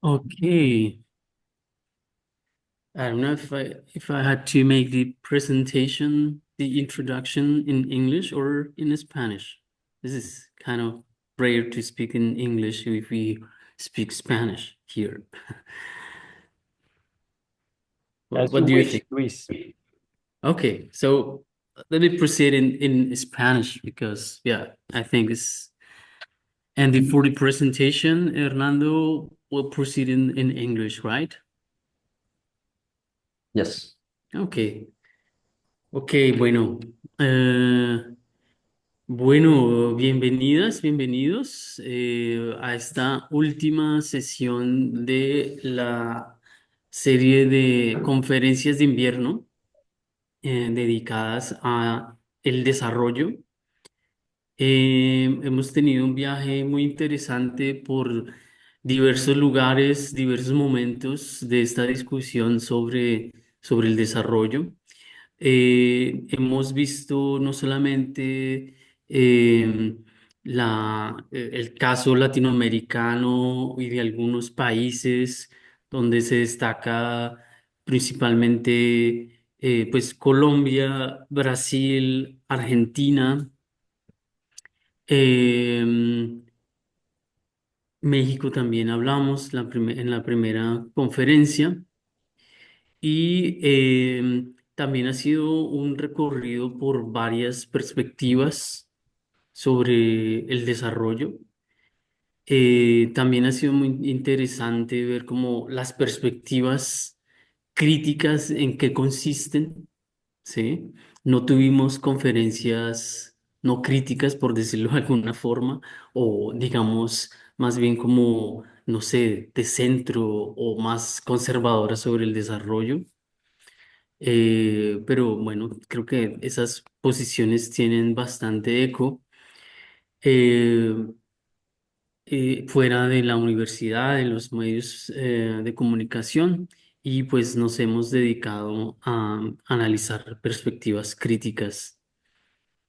Okay. I don't know if I had to make the presentation, the introduction in English or in Spanish. This is kind of rare to speak in English if we speak Spanish here. What, As what you do you wish, think? Luis. Okay, so let me proceed in Spanish because yeah, I think it's and for the presentation, Hernando will proceed in English, right? Yes. Okay. Okay, bueno. eh, bueno, bienvenidas, bienvenidos a esta última sesión de la serie de conferencias de invierno dedicadas a el desarrollo. Hemos tenido un viaje muy interesante por diversos lugares, diversos momentos de esta discusión sobre el desarrollo. Hemos visto no solamente el caso latinoamericano y de algunos países donde se destaca principalmente pues Colombia, Brasil, Argentina, eh, México también hablamos en la primera conferencia. Y también ha sido un recorrido por varias perspectivas sobre el desarrollo. También ha sido muy interesante ver cómo las perspectivas críticas en qué consisten, ¿sí? No tuvimos conferencias no críticas, por decirlo de alguna forma, o digamos más bien como, no sé, de centro o más conservadoras sobre el desarrollo. Pero bueno, creo que esas posiciones tienen bastante eco eh, fuera de la universidad, de los medios de comunicación, y pues nos hemos dedicado a analizar perspectivas críticas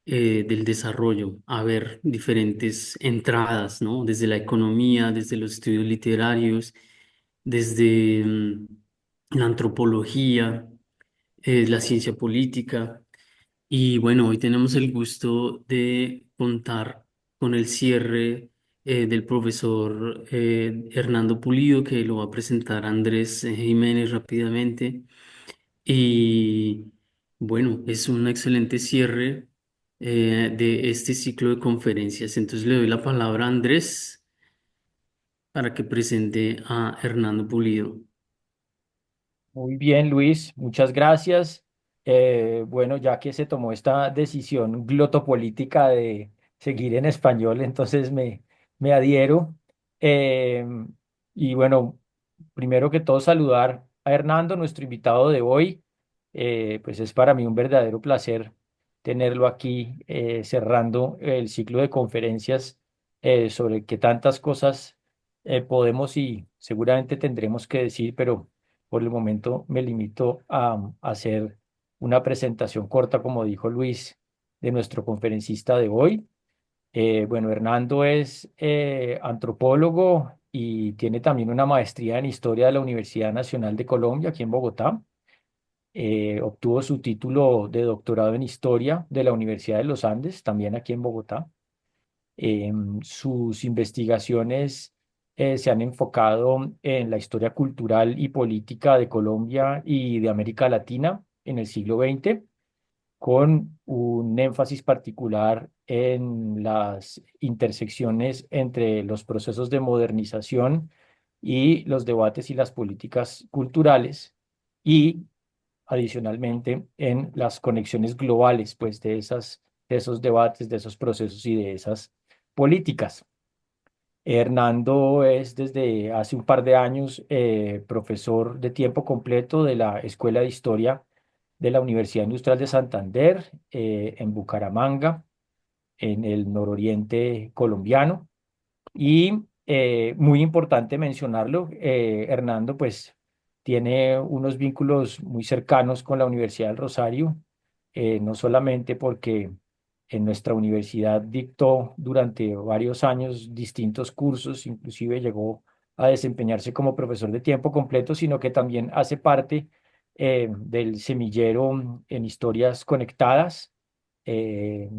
del desarrollo, a ver diferentes entradas, ¿no? Desde la economía, desde los estudios literarios, desde la antropología, la ciencia política. Y bueno, hoy tenemos el gusto de contar con el cierre del profesor Hernando Pulido, que lo va a presentar Andrés Jiménez rápidamente. Y bueno, es un excelente cierre de este ciclo de conferencias. Entonces le doy la palabra a Andrés para que presente a Hernando Pulido. Muy bien, Luis, muchas gracias. Bueno, ya que se tomó esta decisión glotopolítica de seguir en español, entonces me adhiero. Eh, y bueno, primero que todo saludar a Hernando, nuestro invitado de hoy. Pues es para mí un verdadero placer tenerlo aquí cerrando el ciclo de conferencias sobre que tantas cosas podemos y seguramente tendremos que decir, pero por el momento me limito a hacer una presentación corta, como dijo Luis, de nuestro conferencista de hoy. Bueno, Hernando es antropólogo y tiene también una maestría en historia de la Universidad Nacional de Colombia, aquí en Bogotá. Obtuvo su título de doctorado en historia de la Universidad de los Andes, también aquí en Bogotá. Sus investigaciones se han enfocado en la historia cultural y política de Colombia y de América Latina en el siglo XX, con un énfasis particular en las intersecciones entre los procesos de modernización y los debates y las políticas culturales, y adicionalmente en las conexiones globales, pues, de esos debates, de esos procesos y de esas políticas. Hernando es desde hace un par de años profesor de tiempo completo de la Escuela de Historia de la Universidad Industrial de Santander en Bucaramanga, en el nororiente colombiano. Y muy importante mencionarlo, Hernando pues tiene unos vínculos muy cercanos con la Universidad del Rosario, no solamente porque en nuestra universidad dictó durante varios años distintos cursos, inclusive llegó a desempeñarse como profesor de tiempo completo, sino que también hace parte del semillero en historias conectadas. eh,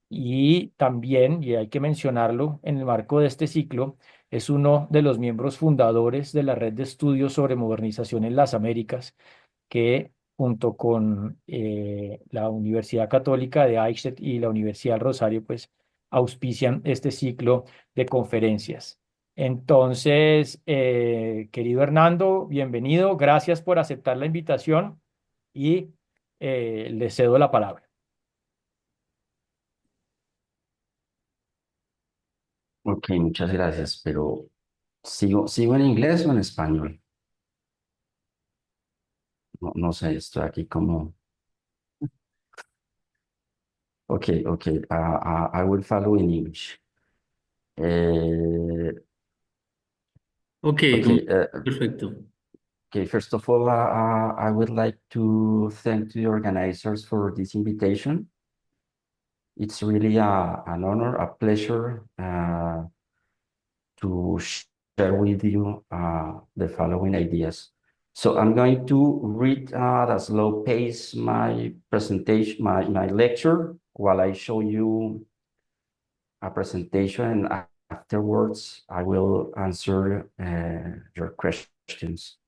y también, y hay que mencionarlo, en el marco de este ciclo, es uno de los miembros fundadores de la red de estudios sobre modernización en las Américas, que junto con la Universidad Católica de Eichstätt y la Universidad del Rosario, pues auspician este ciclo de conferencias. Entonces, querido Hernando, bienvenido, gracias por aceptar la invitación y le cedo la palabra. Ok, muchas gracias, pero ¿sigo en inglés o en español? No, no sé, estoy aquí como... Ok, ok, I will follow in English. Eh, Ok, okay, perfecto. okay, first of all, I would like to thank the organizers for this invitation. It's really an honor, a pleasure to share with you the following ideas. So I'm going to read at a slow pace my presentation, my lecture, while I show you a presentation, and afterwards I will answer your questions.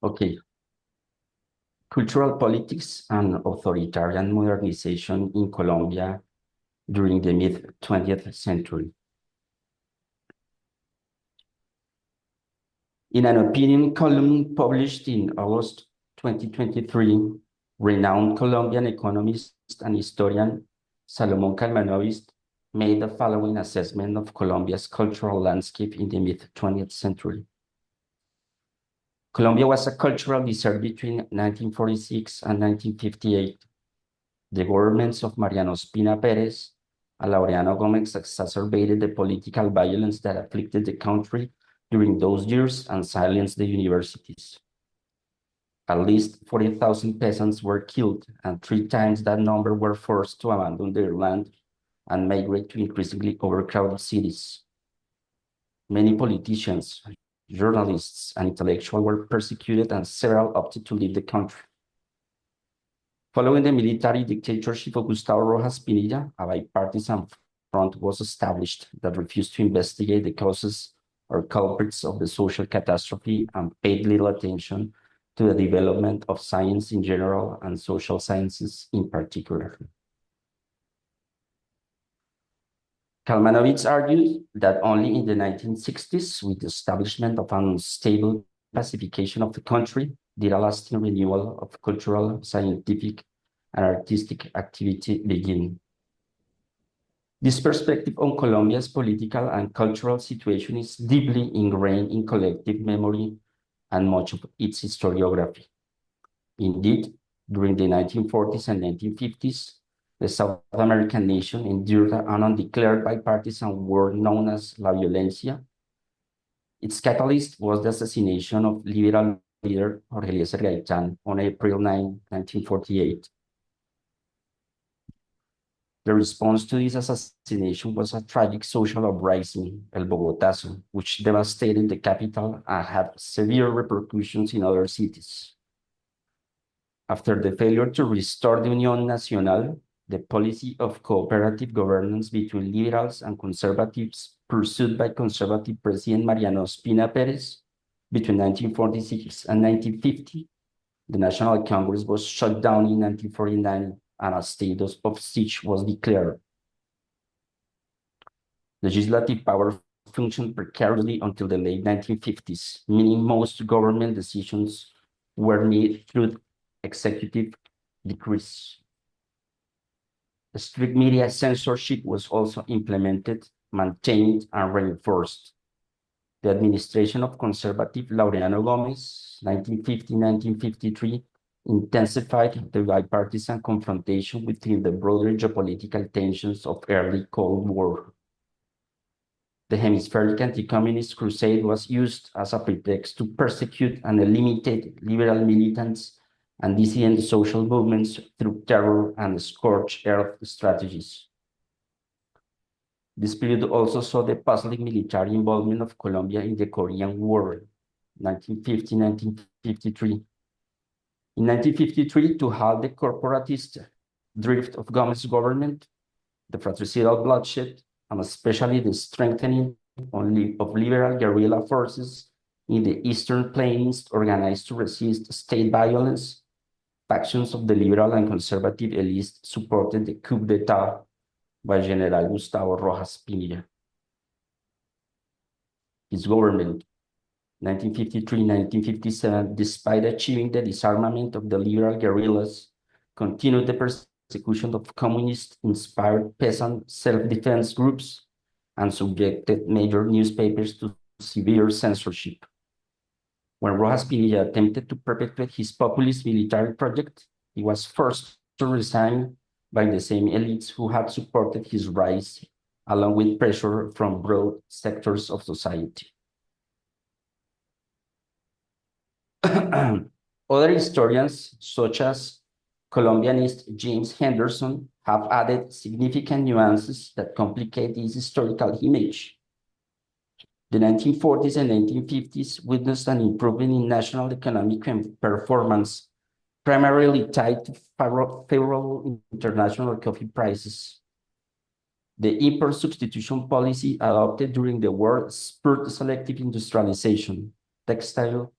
Okay, cultural politics and authoritarian modernization in Colombia during the mid-20th century. In an opinion column published in August 2023, renowned Colombian economist and historian Salomón Kalmanovich made the following assessment of Colombia's cultural landscape in the mid-20th century. Colombia was a cultural desert between 1946 and 1958. The governments of Mariano Ospina Pérez and Laureano Gómez exacerbated the political violence that afflicted the country during those years and silenced the universities. At least 40,000 peasants were killed, and 3 times that number were forced to abandon their land and migrate to increasingly overcrowded cities. Many politicians, journalists, and intellectuals were persecuted, and several opted to leave the country. Following the military dictatorship of Gustavo Rojas Pinilla, a bipartisan front was established that refused to investigate the causes or culprits of the social catastrophe and paid little attention to the development of science in general and social sciences in particular. Kalmanovich argued that only in the 1960s, with the establishment of an unstable pacification of the country, did a lasting renewal of cultural, scientific, and artistic activity begin. This perspective on Colombia's political and cultural situation is deeply ingrained in collective memory and much of its historiography. Indeed, during the 1940s and 1950s, the South American nation endured an undeclared bipartisan war known as La Violencia. Its catalyst was the assassination of liberal leader Jorge Eliezer Gaitán on April 9, 1948. The response to this assassination was a tragic social uprising, El Bogotazo, which devastated the capital and had severe repercussions in other cities. After the failure to restore the Unión Nacional, the policy of cooperative governance between liberals and conservatives pursued by conservative President Mariano Ospina Pérez between 1946 and 1950, the National Congress was shut down in 1949 and a state of siege was declared. Legislative power functioned precariously until the late 1950s, meaning most government decisions were made through executive decrees. Strict media censorship was also implemented, maintained, and reinforced. The administration of conservative Laureano Gómez, 1950-1953, intensified the bipartisan confrontation within the broader geopolitical tensions of early Cold War. The hemispheric anti-communist crusade was used as a pretext to persecute and eliminate liberal militants and dissident social movements through terror and scorched earth strategies. This period also saw the puzzling military involvement of Colombia in the Korean War, 1950-1953. In 1953, to halt the corporatist drift of Gomez's government, the fratricidal bloodshed, and especially the strengthening of liberal guerrilla forces in the Eastern Plains organized to resist state violence, factions of the liberal and conservative elites supported the coup d'etat by General Gustavo Rojas Pinilla. His government, 1953-1957, despite achieving the disarmament of the liberal guerrillas, continued the persecution of communist-inspired peasant self-defense groups and subjected major newspapers to severe censorship. When Rojas Pinilla attempted to perpetuate his populist military project, he was forced to resign by the same elites who had supported his rise, along with pressure from broad sectors of society. Other historians, such as Colombianist James Henderson, have added significant nuances that complicate this historical image. The 1940s and 1950s witnessed an improvement in national economic performance, primarily tied to favorable international coffee prices. The import substitution policy adopted during the war spurred selective industrialization, textile,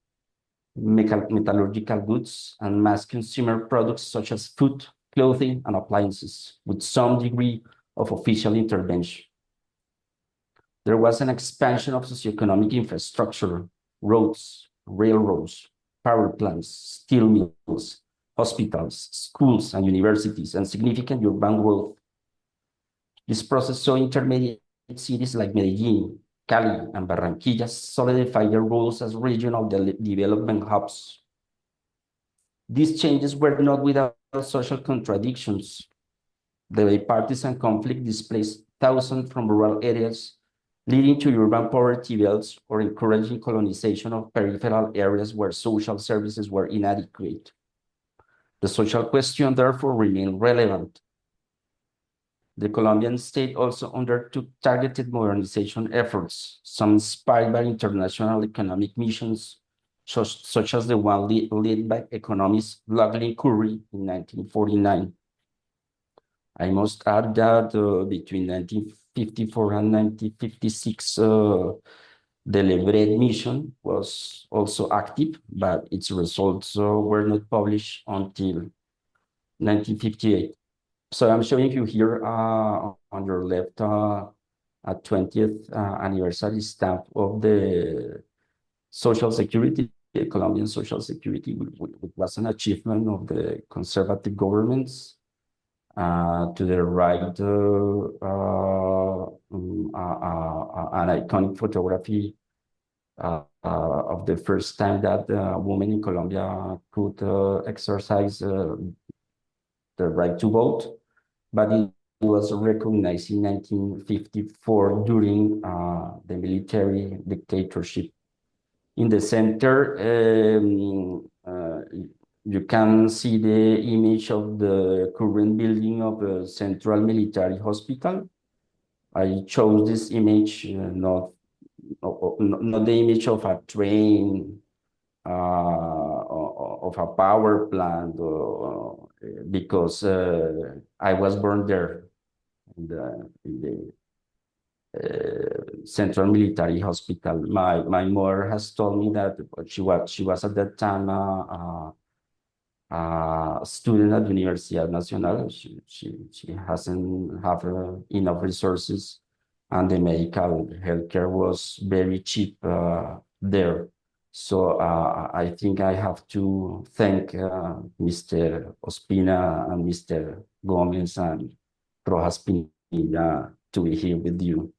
metallurgical goods, and mass consumer products such as food, clothing, and appliances, with some degree of official intervention. There was an expansion of socioeconomic infrastructure, roads, railroads, power plants, steel mills, hospitals, schools, and universities, and significant urban growth. This process saw intermediate cities like Medellin, Cali, and Barranquilla solidify their roles as regional development hubs. These changes were not without social contradictions. The bipartisan conflict displaced thousands from rural areas, leading to urban poverty belts or encouraging colonization of peripheral areas where social services were inadequate. The social question, therefore, remained relevant. The Colombian state also undertook targeted modernization efforts, some inspired by international economic missions, such as the one led by economist Loughlin Curry in 1949. I must add that between 1954 and 1956, the Lebret mission was also active, but its results were not published until 1958. So I'm showing you here on your left a 20th anniversary stamp of the Social Security, the Colombian Social Security, which was an achievement of the conservative governments. To the right, an iconic photography of the first time that women in Colombia could exercise the right to vote, but it was recognized in 1954 during the military dictatorship. In the center, you can see the image of the current building of the Central Military Hospital. I chose this image, not the image of a train, of a power plant, because I was born there in the Central Military Hospital. My mother has told me that she was at that time a student at Universidad Nacional. She hasn't have enough resources, and the medical healthcare was very cheap there. So I think I have to thank Mr. Ospina and Mr. Gomez and Rojas Pinilla to be here with you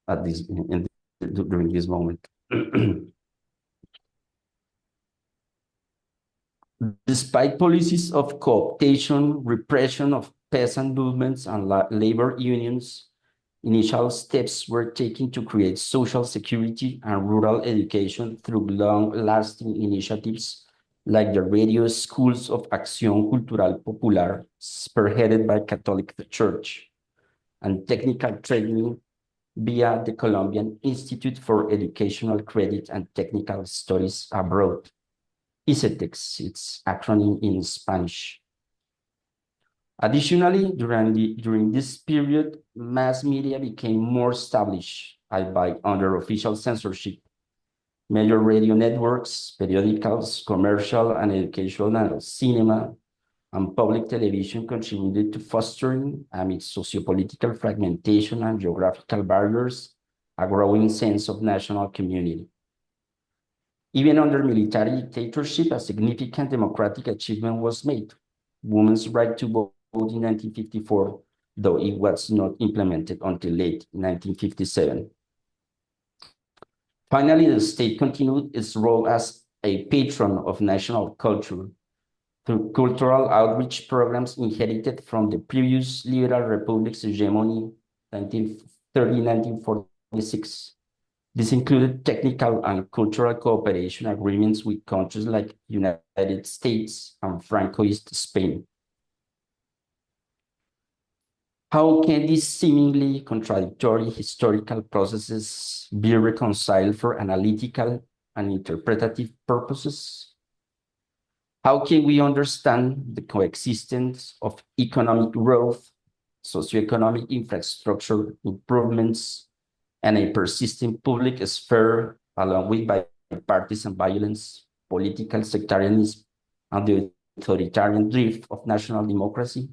at during this moment. Despite policies of cooptation, repression of peasant movements, and labor unions, initial steps were taken to create social security and rural education through long-lasting initiatives like the radio schools of Acción Cultural Popular, spearheaded by Catholic Church, and technical training via the Colombian Institute for Educational Credit and Technical Studies Abroad, ICETEX, its acronym in Spanish. Additionally, during this period, mass media became more established by under official censorship. Major radio networks, periodicals, commercial and educational cinema, and public television contributed to fostering, amidst sociopolitical fragmentation and geographical barriers, a growing sense of national community. Even under military dictatorship, a significant democratic achievement was made. Women's right to vote in 1954, though it was not implemented until late 1957. Finally, the state continued its role as a patron of national culture through cultural outreach programs inherited from the previous liberal republic's hegemony, 1930-1946. This included technical and cultural cooperation agreements with countries like United States and Francoist Spain. How can these seemingly contradictory historical processes be reconciled for analytical and interpretative purposes? How can we understand the coexistence of economic growth, socioeconomic infrastructure improvements, and a persistent public sphere, along with bipartisan violence, political sectarianism, and the authoritarian drift of national democracy?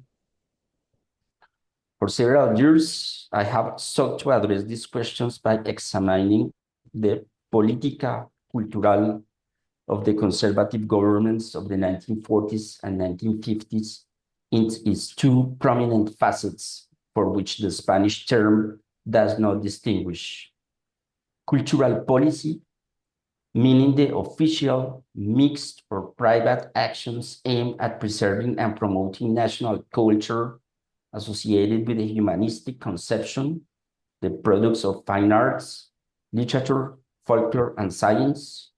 For several years, I have sought to address these questions by examining the politica cultural of the conservative governments of the 1940s and 1950s in its two prominent facets, for which the Spanish term does not distinguish. Cultural policy, meaning the official, mixed, or private actions aimed at preserving and promoting national culture associated with a humanistic conception, the products of fine arts, literature, folklore, and science,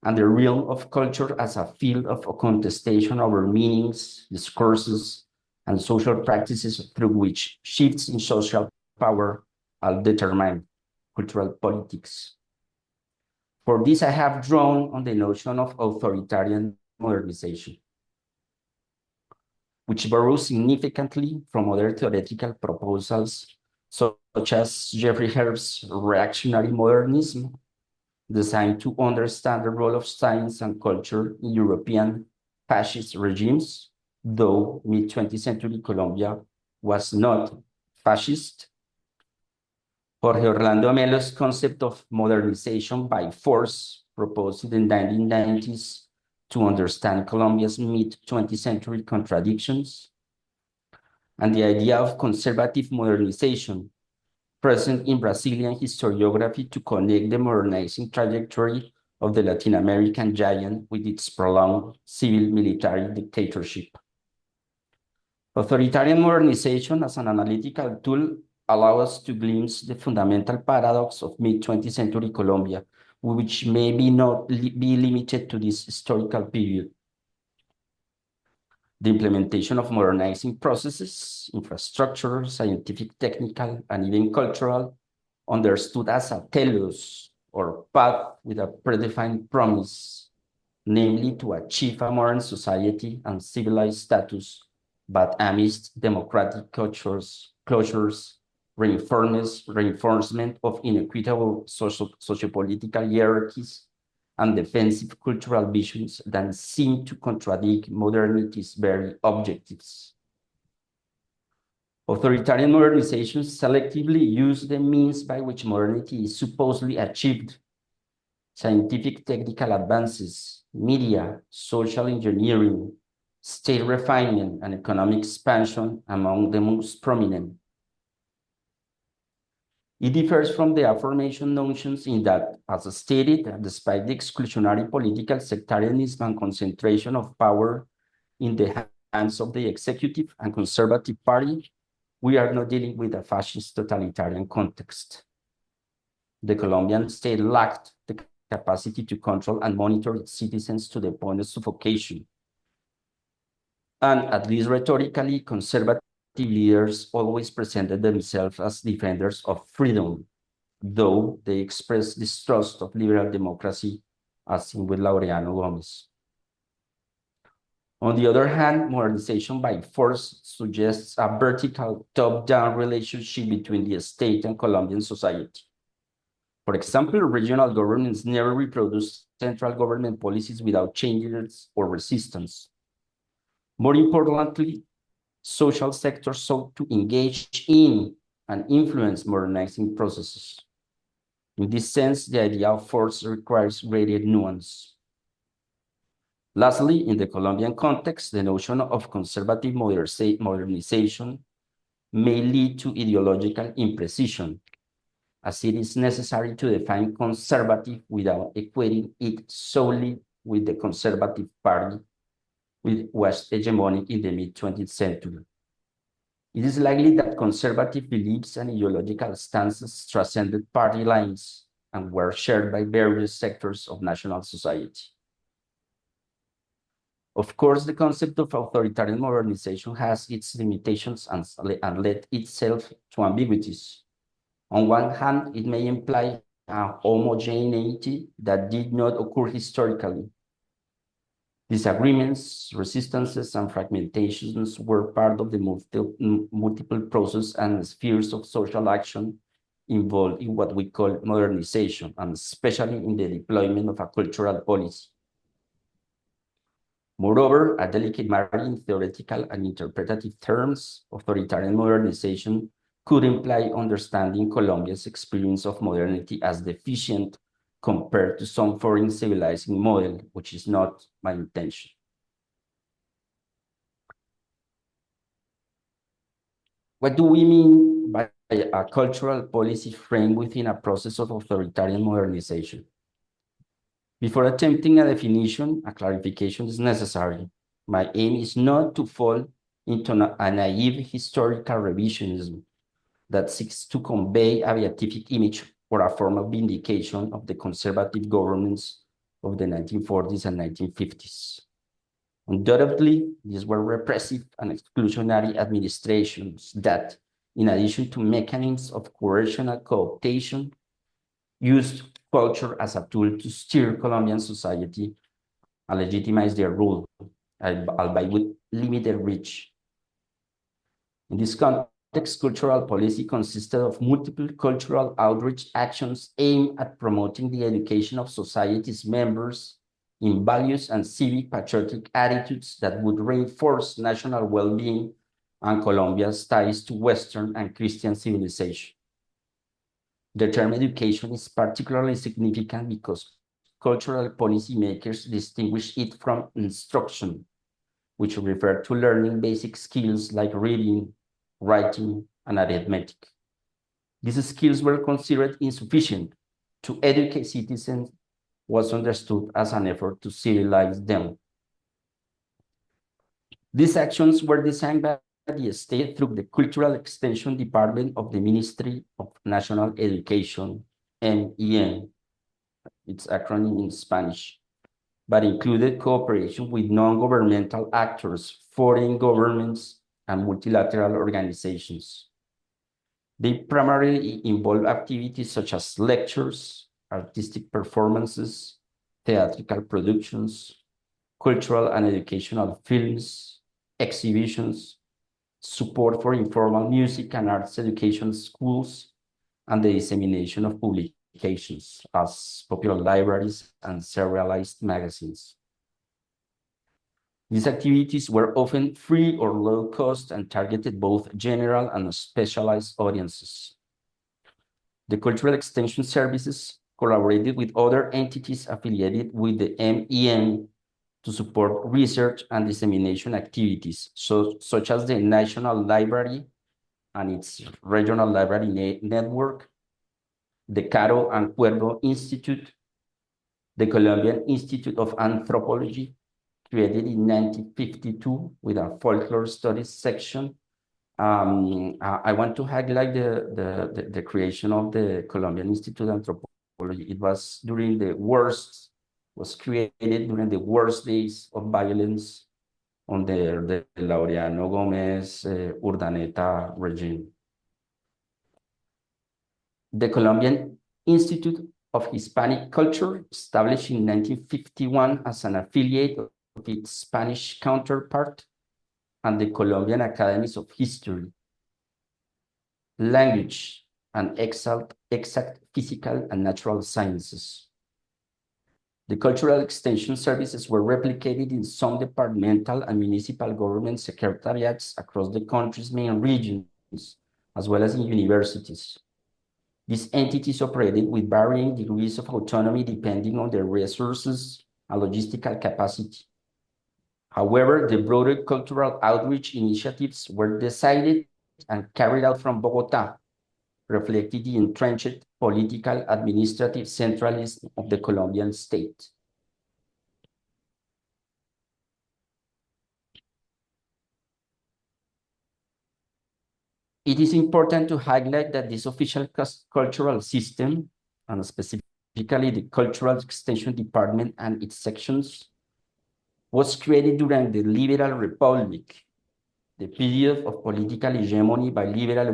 and the realm of culture as a field of contestation over meanings, discourses, and social practices through which shifts in social power are determined cultural politics. For this, I have drawn on the notion of authoritarian modernization, which borrows significantly from other theoretical proposals, such as Jeffrey Herb's reactionary modernism, designed to understand the role of science and culture in European fascist regimes, though mid-20th century Colombia was not fascist. Jorge Orlando Melo's concept of modernization by force, proposed in the 1990s to understand Colombia's mid-20th century contradictions, and the idea of conservative modernization, present in Brazilian historiography to connect the modernizing trajectory of the Latin American giant with its prolonged civil military dictatorship. Authoritarian modernization as an analytical tool allows us to glimpse the fundamental paradox of mid-20th century Colombia, which may not be limited to this historical period. The implementation of modernizing processes, infrastructure, scientific, technical, and even cultural, understood as a telos, or path with a predefined promise, namely to achieve a modern society and civilized status, but amidst democratic closures, reinforcement of inequitable sociopolitical hierarchies, and defensive cultural visions that seem to contradict modernity's very objectives. Authoritarian modernizations selectively use the means by which modernity is supposedly achieved: scientific technical advances, media, social engineering, state refinement, and economic expansion among the most prominent. It differs from the aforementioned notions in that, as stated, despite the exclusionary political sectarianism and concentration of power in the hands of the executive and conservative party, we are not dealing with a fascist totalitarian context. The Colombian state lacked the capacity to control and monitor its citizens to the point of suffocation. And at least rhetorically, conservative leaders always presented themselves as defenders of freedom, though they expressed distrust of liberal democracy, as seen with Laureano Gomez. On the other hand, modernization by force suggests a vertical top-down relationship between the state and Colombian society. For example, regional governments never reproduce central government policies without changes or resistance. More importantly, social sectors sought to engage in and influence modernizing processes. In this sense, the idea of force requires greater nuance. Lastly, in the Colombian context, the notion of conservative modernization may lead to ideological imprecision, as it is necessary to define conservative without equating it solely with the Conservative Party, which was hegemonic in the mid-20th century. It is likely that conservative beliefs and ideological stances transcended party lines and were shared by various sectors of national society. Of course, the concept of authoritarian modernization has its limitations and led itself to ambiguities. On one hand, it may imply a homogeneity that did not occur historically. Disagreements, resistances, and fragmentations were part of the multiple processes and spheres of social action involved in what we call modernization, and especially in the deployment of a cultural policy. Moreover, a delicate matter in theoretical and interpretative terms, authoritarian modernization could imply understanding Colombia's experience of modernity as deficient compared to some foreign civilizing model, which is not my intention. What do we mean by a cultural policy framed within a process of authoritarian modernization? Before attempting a definition, a clarification is necessary. My aim is not to fall into a naive historical revisionism that seeks to convey a beatific image or a formal vindication of the conservative governments of the 1940s and 1950s. Undoubtedly, these were repressive and exclusionary administrations that, in addition to mechanisms of coercion and cooptation, used culture as a tool to steer Colombian society and legitimize their rule, albeit with limited reach. In this context, cultural policy consisted of multiple cultural outreach actions aimed at promoting the education of society's members in values and civic patriotic attitudes that would reinforce national well-being and Colombia's ties to Western and Christian civilization. The term education is particularly significant because cultural policymakers distinguish it from instruction, which refer to learning basic skills like reading, writing, and arithmetic. These skills were considered insufficient to educate citizens, was understood as an effort to civilize them. These actions were designed by the state through the Cultural Extension Department of the Ministry of National Education, MEN, its acronym in Spanish, but included cooperation with non-governmental actors, foreign governments, and multilateral organizations. They primarily involve activities such as lectures, artistic performances, theatrical productions, cultural and educational films, exhibitions, support for informal music and arts education schools, and the dissemination of publications as popular libraries and serialized magazines. These activities were often free or low cost and targeted both general and specialized audiences. The Cultural Extension Services collaborated with other entities affiliated with the MEN to support research and dissemination activities, such as the National Library and its regional library network, the Caro and Cuervo Institute, the Colombian Institute of Anthropology, created in 1952 with a folklore studies section. I want to highlight the creation of the Colombian Institute of Anthropology. It was was created during the worst days of violence under the Laureano Gomez Urdaneta regime. The Colombian Institute of Hispanic Culture, established in 1951 as an affiliate of its Spanish counterpart, and the Colombian Academies of History, Language, and exact physical and natural sciences. The cultural extension services were replicated in some departmental and municipal government secretariats across the country's main regions, as well as in universities. These entities operated with varying degrees of autonomy depending on their resources and logistical capacity. However, the broader cultural outreach initiatives were decided and carried out from Bogotá, reflecting the entrenched political administrative centralism of the Colombian state. It is important to highlight that this official cultural system, and specifically the Cultural Extension Department and its sections, was created during the Liberal Republic, the period of political hegemony by liberal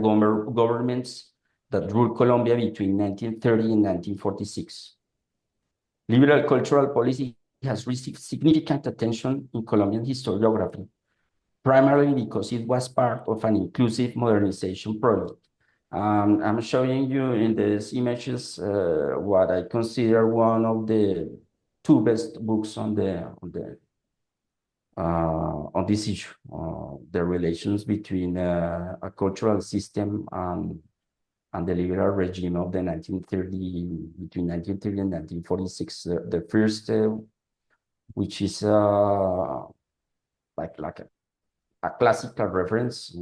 governments that ruled Colombia between 1930 and 1946. Liberal cultural policy has received significant attention in Colombian historiography, primarily because it was part of an inclusive modernization project. I'm showing you in these images what I consider one of the two best books on this issue, the relations between a cultural system and the liberal regime of the 1930, between 1930 and 1946. The first, which is like a classical reference,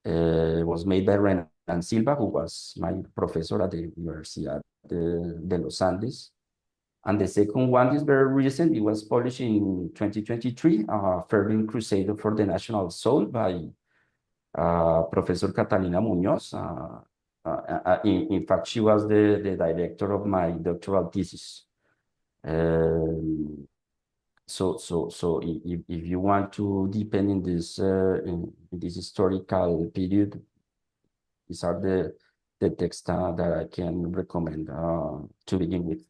was made by Renan Silva, who was my professor at the Universidad de los Andes. And the second one is very recent. It was published in 2023, Fervent Crusade for the National Soul by Professor Catalina Munoz. In fact, she was the director of my doctoral thesis. So if you want to deepen in this historical period, these are the texts that I can recommend to begin with.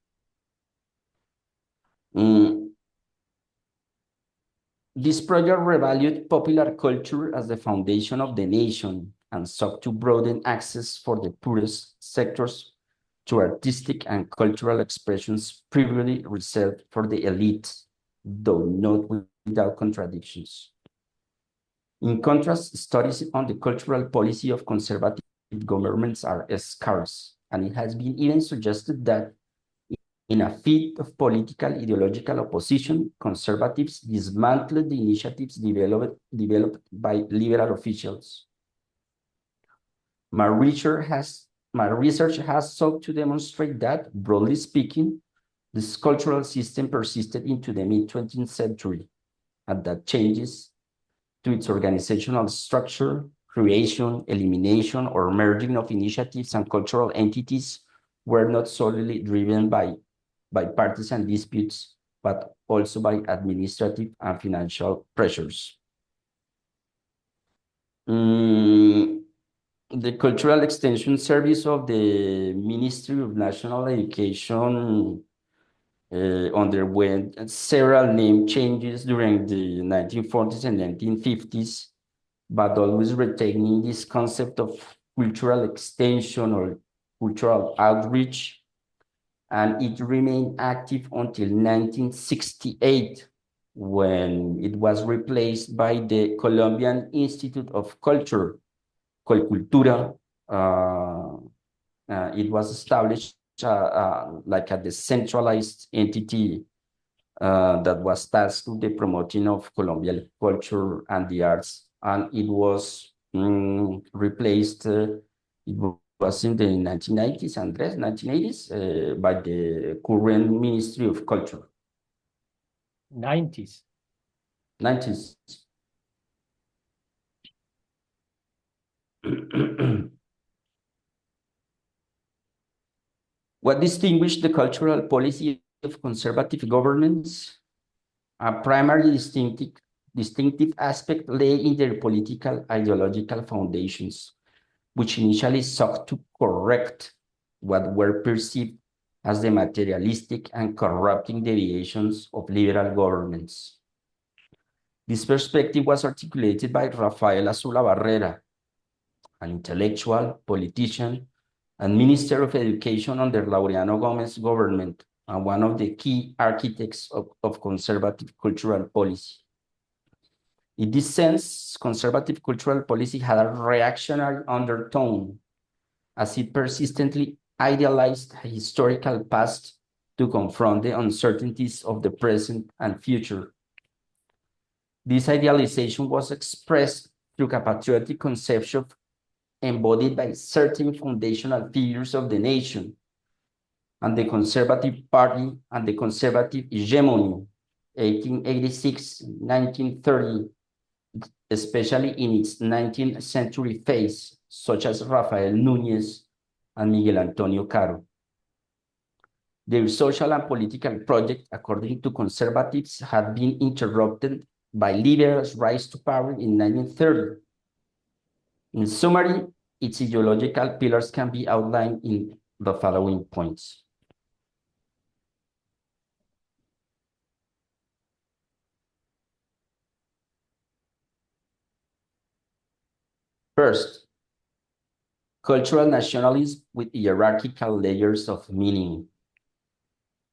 This project revalued popular culture as the foundation of the nation and sought to broaden access for the poorest sectors to artistic and cultural expressions previously reserved for the elite, though not without contradictions. In contrast, studies on the cultural policy of conservative governments are scarce, and it has been even suggested that in a fit of political ideological opposition, conservatives dismantled the initiatives developed by liberal officials. My research has sought to demonstrate that, broadly speaking, this cultural system persisted into the mid-20th century, and that changes to its organizational structure, creation, elimination, or merging of initiatives and cultural entities were not solely driven by partisan disputes, but also by administrative and financial pressures. The Cultural Extension Service of the Ministry of National Education underwent several name changes during the 1940s and 1950s, but always retaining this concept of cultural extension or cultural outreach, and it remained active until 1968, when it was replaced by the Colombian Institute of Culture, Colcultura. It was established like a decentralized entity that was tasked with the promoting of Colombian culture and the arts, and it was replaced. It was in the 1990s, Andres, 1980s, by the current Ministry of Culture. 90s. 90s. What distinguished the cultural policy of conservative governments? A primary distinctive aspect lay in their political ideological foundations, which initially sought to correct what were perceived as the materialistic and corrupting deviations of liberal governments. This perspective was articulated by Rafael Azula Barrera, an intellectual, politician, and Minister of Education under Laureano Gomez's government, and one of the key architects of conservative cultural policy. In this sense, conservative cultural policy had a reactionary undertone, as it persistently idealized a historical past to confront the uncertainties of the present and future. This idealization was expressed through a patriotic conception embodied by certain foundational figures of the nation, and the Conservative Party and the Conservative Hegemony, 1886-1930, especially in its 19th century phase, such as Rafael Núñez and Miguel Antonio Caro. Their social and political project, according to conservatives, had been interrupted by liberals' rise to power in 1930. In summary, its ideological pillars can be outlined in the following points. First, cultural nationalism with hierarchical layers of meaning.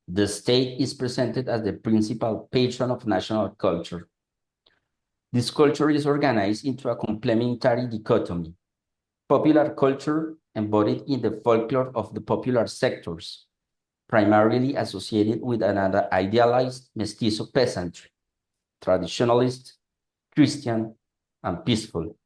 The state is presented as the principal patron of national culture. This culture is organized into a complementary dichotomy: popular culture embodied in the folklore of the popular sectors, primarily associated with an idealized mestizo peasantry, traditionalist, Christian, and peaceful.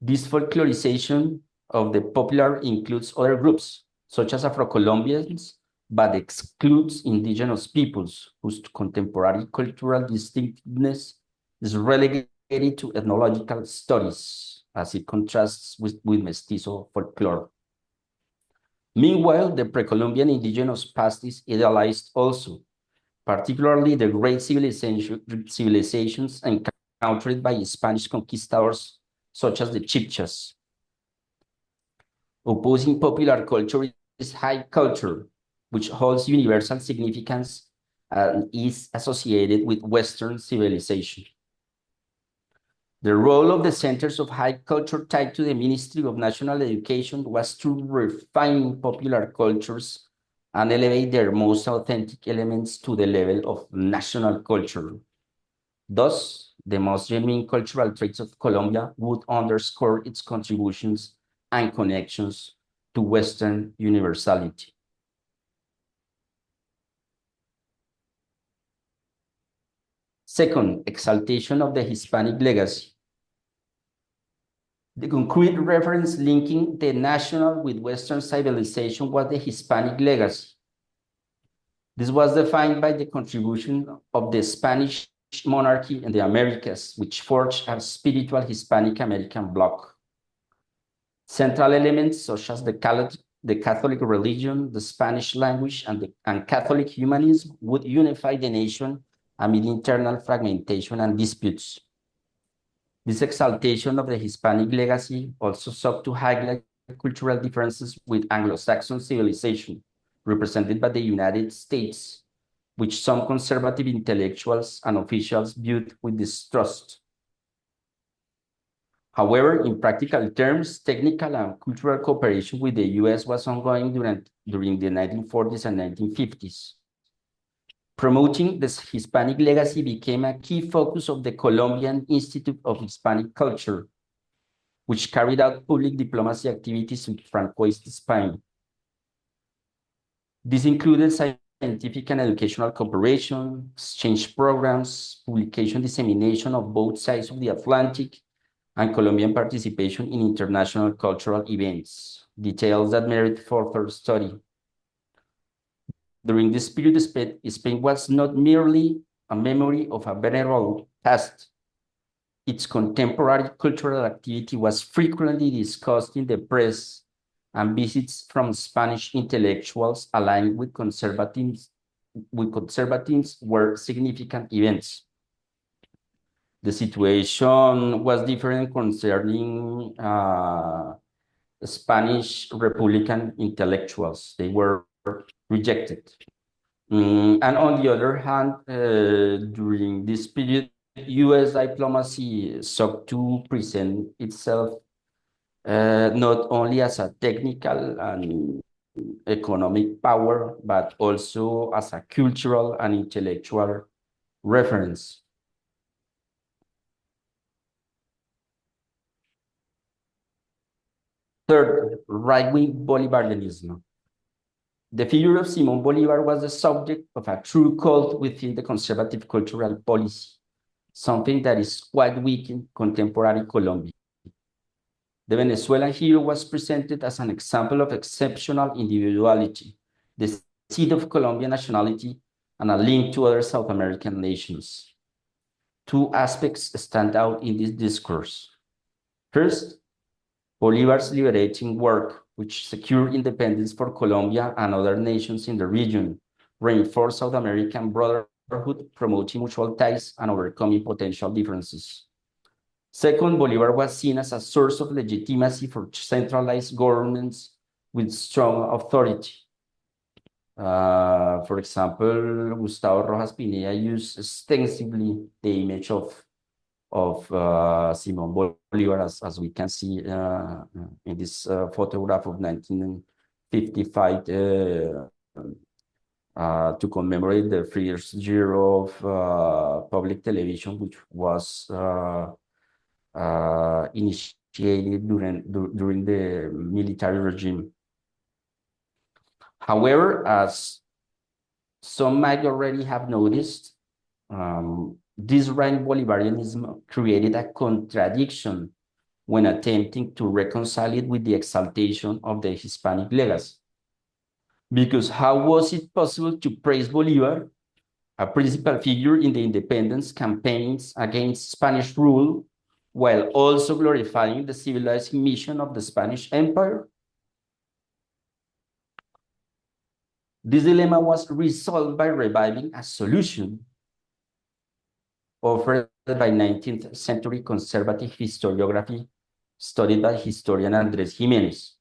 This folklorization of the popular includes other groups, such as Afro-Colombians, but excludes indigenous peoples, whose contemporary cultural distinctiveness is relegated to ethnological studies, as it contrasts with mestizo folklore. Meanwhile, the pre-Columbian indigenous past is idealized also, particularly the great civilizations encountered by Spanish conquistadors, such as the Chibchas. Opposing popular culture is high culture, which holds universal significance and is associated with Western civilization. The role of the centers of high culture tied to the Ministry of National Education was to refine popular cultures and elevate their most authentic elements to the level of national culture. Thus, the most genuine cultural traits of Colombia would underscore its contributions and connections to Western universality. Second, exaltation of the Hispanic legacy. The concrete reference linking the national with Western civilization was the Hispanic legacy. This was defined by the contribution of the Spanish monarchy in the Americas, which forged a spiritual Hispanic American bloc. Central elements such as the Catholic religion, the Spanish language, and Catholic humanism would unify the nation amid internal fragmentation and disputes. This exaltation of the Hispanic legacy also sought to highlight cultural differences with Anglo-Saxon civilization, represented by the United States, which some conservative intellectuals and officials viewed with distrust. However, in practical terms, technical and cultural cooperation with the US was ongoing during the 1940s and 1950s. Promoting this Hispanic legacy became a key focus of the Colombian Institute of Hispanic Culture, which carried out public diplomacy activities in Francoist Spain. This included scientific and educational cooperation, exchange programs, publication dissemination of both sides of the Atlantic, and Colombian participation in international cultural events, details that merit further study. During this period, Spain was not merely a memory of a venerable past. Its contemporary cultural activity was frequently discussed in the press, and visits from Spanish intellectuals aligned with conservatives were significant events. The situation was different concerning Spanish Republican intellectuals. They were rejected. And on the other hand, during this period, US diplomacy sought to present itself not only as a technical and economic power, but also as a cultural and intellectual reference. Third, right-wing Bolivarianism. The figure of Simón Bolívar was the subject of a true cult within the conservative cultural policy, something that is quite weak in contemporary Colombia. The Venezuelan hero was presented as an example of exceptional individuality, the seed of Colombian nationality, and a link to other South American nations. Two aspects stand out in this discourse. First, Bolívar's liberating work, which secured independence for Colombia and other nations in the region, reinforced South American brotherhood, promoting mutual ties and overcoming potential differences. Second, Bolívar was seen as a source of legitimacy for centralized governments with strong authority. For example, Gustavo Rojas Pinilla used extensively the image of Simón Bolívar, as we can see in this photograph of 1955 to commemorate the first year of public television, which was initiated during the military regime. However, as some might already have noticed, this right Bolivarianism created a contradiction when attempting to reconcile it with the exaltation of the Hispanic legacy. Because how was it possible to praise Bolívar, a principal figure in the independence campaigns against Spanish rule, while also glorifying the civilizing mission of the Spanish Empire? This dilemma was resolved by reviving a solution offered by 19th century conservative historiography studied by historian Andrés Jiménez.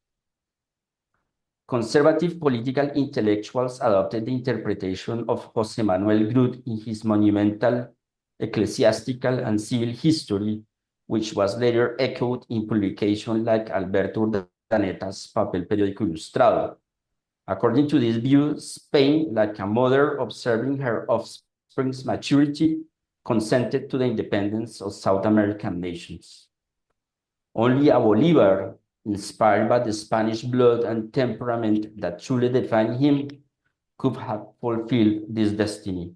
Conservative political intellectuals adopted the interpretation of José Manuel Grut in his monumental ecclesiastical and civil history, which was later echoed in publications like Alberto Urdaneta's Papel Periódico Ilustrado. According to this view, Spain, like a mother observing her offspring's maturity, consented to the independence of South American nations. Only a Bolívar, inspired by the Spanish blood and temperament that truly defined him, could have fulfilled this destiny.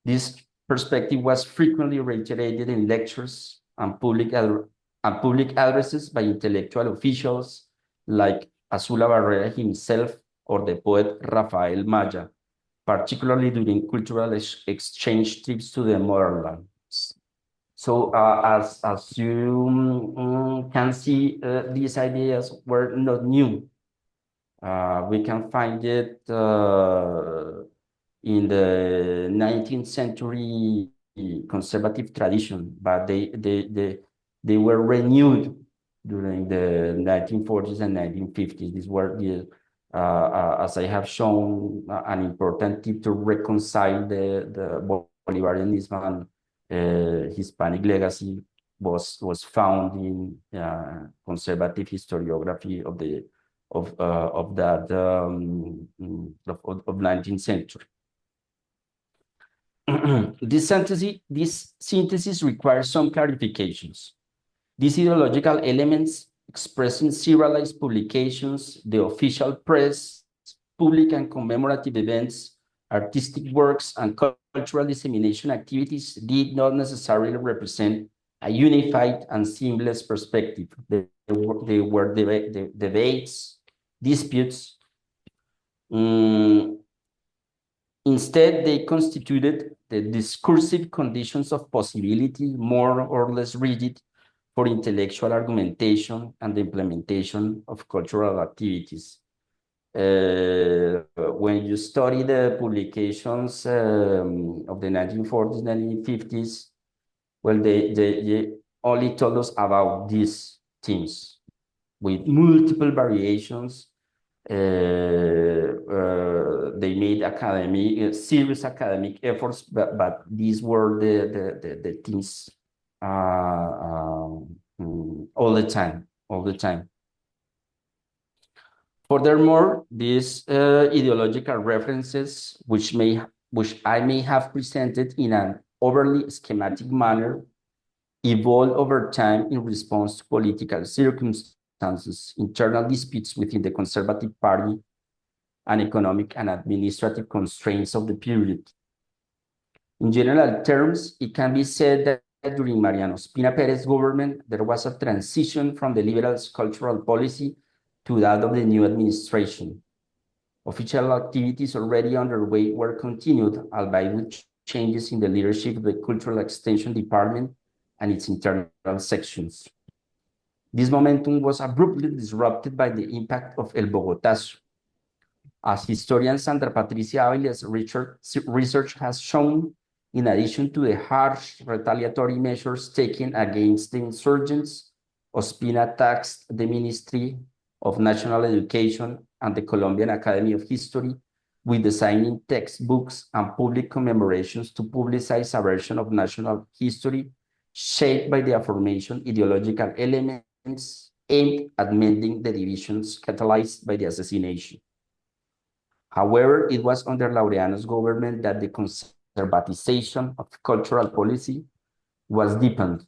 This perspective was frequently reiterated in lectures and public addresses by intellectual officials like Azula Barrera himself or the poet Rafael Maya, particularly during cultural exchange trips to the motherlands. So as you can see, these ideas were not new. We can find it in the 19th century conservative tradition, but they were renewed during the 1940s and 1950s. These were as I have shown, an important tip to reconcile the Bolivarianism and Hispanic legacy was found in conservative historiography of that 19th century. This synthesis requires some clarifications. These ideological elements expressed in serialized publications, the official press, public and commemorative events, artistic works, and cultural dissemination activities did not necessarily represent a unified and seamless perspective. They were debates, disputes. Instead, they constituted the discursive conditions of possibility, more or less rigid, for intellectual argumentation and the implementation of cultural activities. When you study the publications of the 1940s, 1950s, well, they only told us about these themes with multiple variations. They made serious academic efforts, but these were the things all the time, all the time. Furthermore, these ideological references, which I may have presented in an overly schematic manner, evolved over time in response to political circumstances, internal disputes within the Conservative Party, and economic and administrative constraints of the period. In general terms, it can be said that during Mariano Espina Perez's government, there was a transition from the liberals' cultural policy to that of the new administration. Official activities already underway were continued, albeit with changes in the leadership of the Cultural Extension Department and its internal sections. This momentum was abruptly disrupted by the impact of El Bogotazo. As historian Sandra Patricia Aviles' research has shown, in addition to the harsh retaliatory measures taken against the insurgents, Ospina taxed the Ministry of National Education and the Colombian Academy of History with designing textbooks and public commemorations to publicize a version of national history shaped by the aforementioned ideological elements aimed at mending the divisions catalyzed by the assassination. However, it was under Laureano's government that the conservatization of cultural policy was deepened.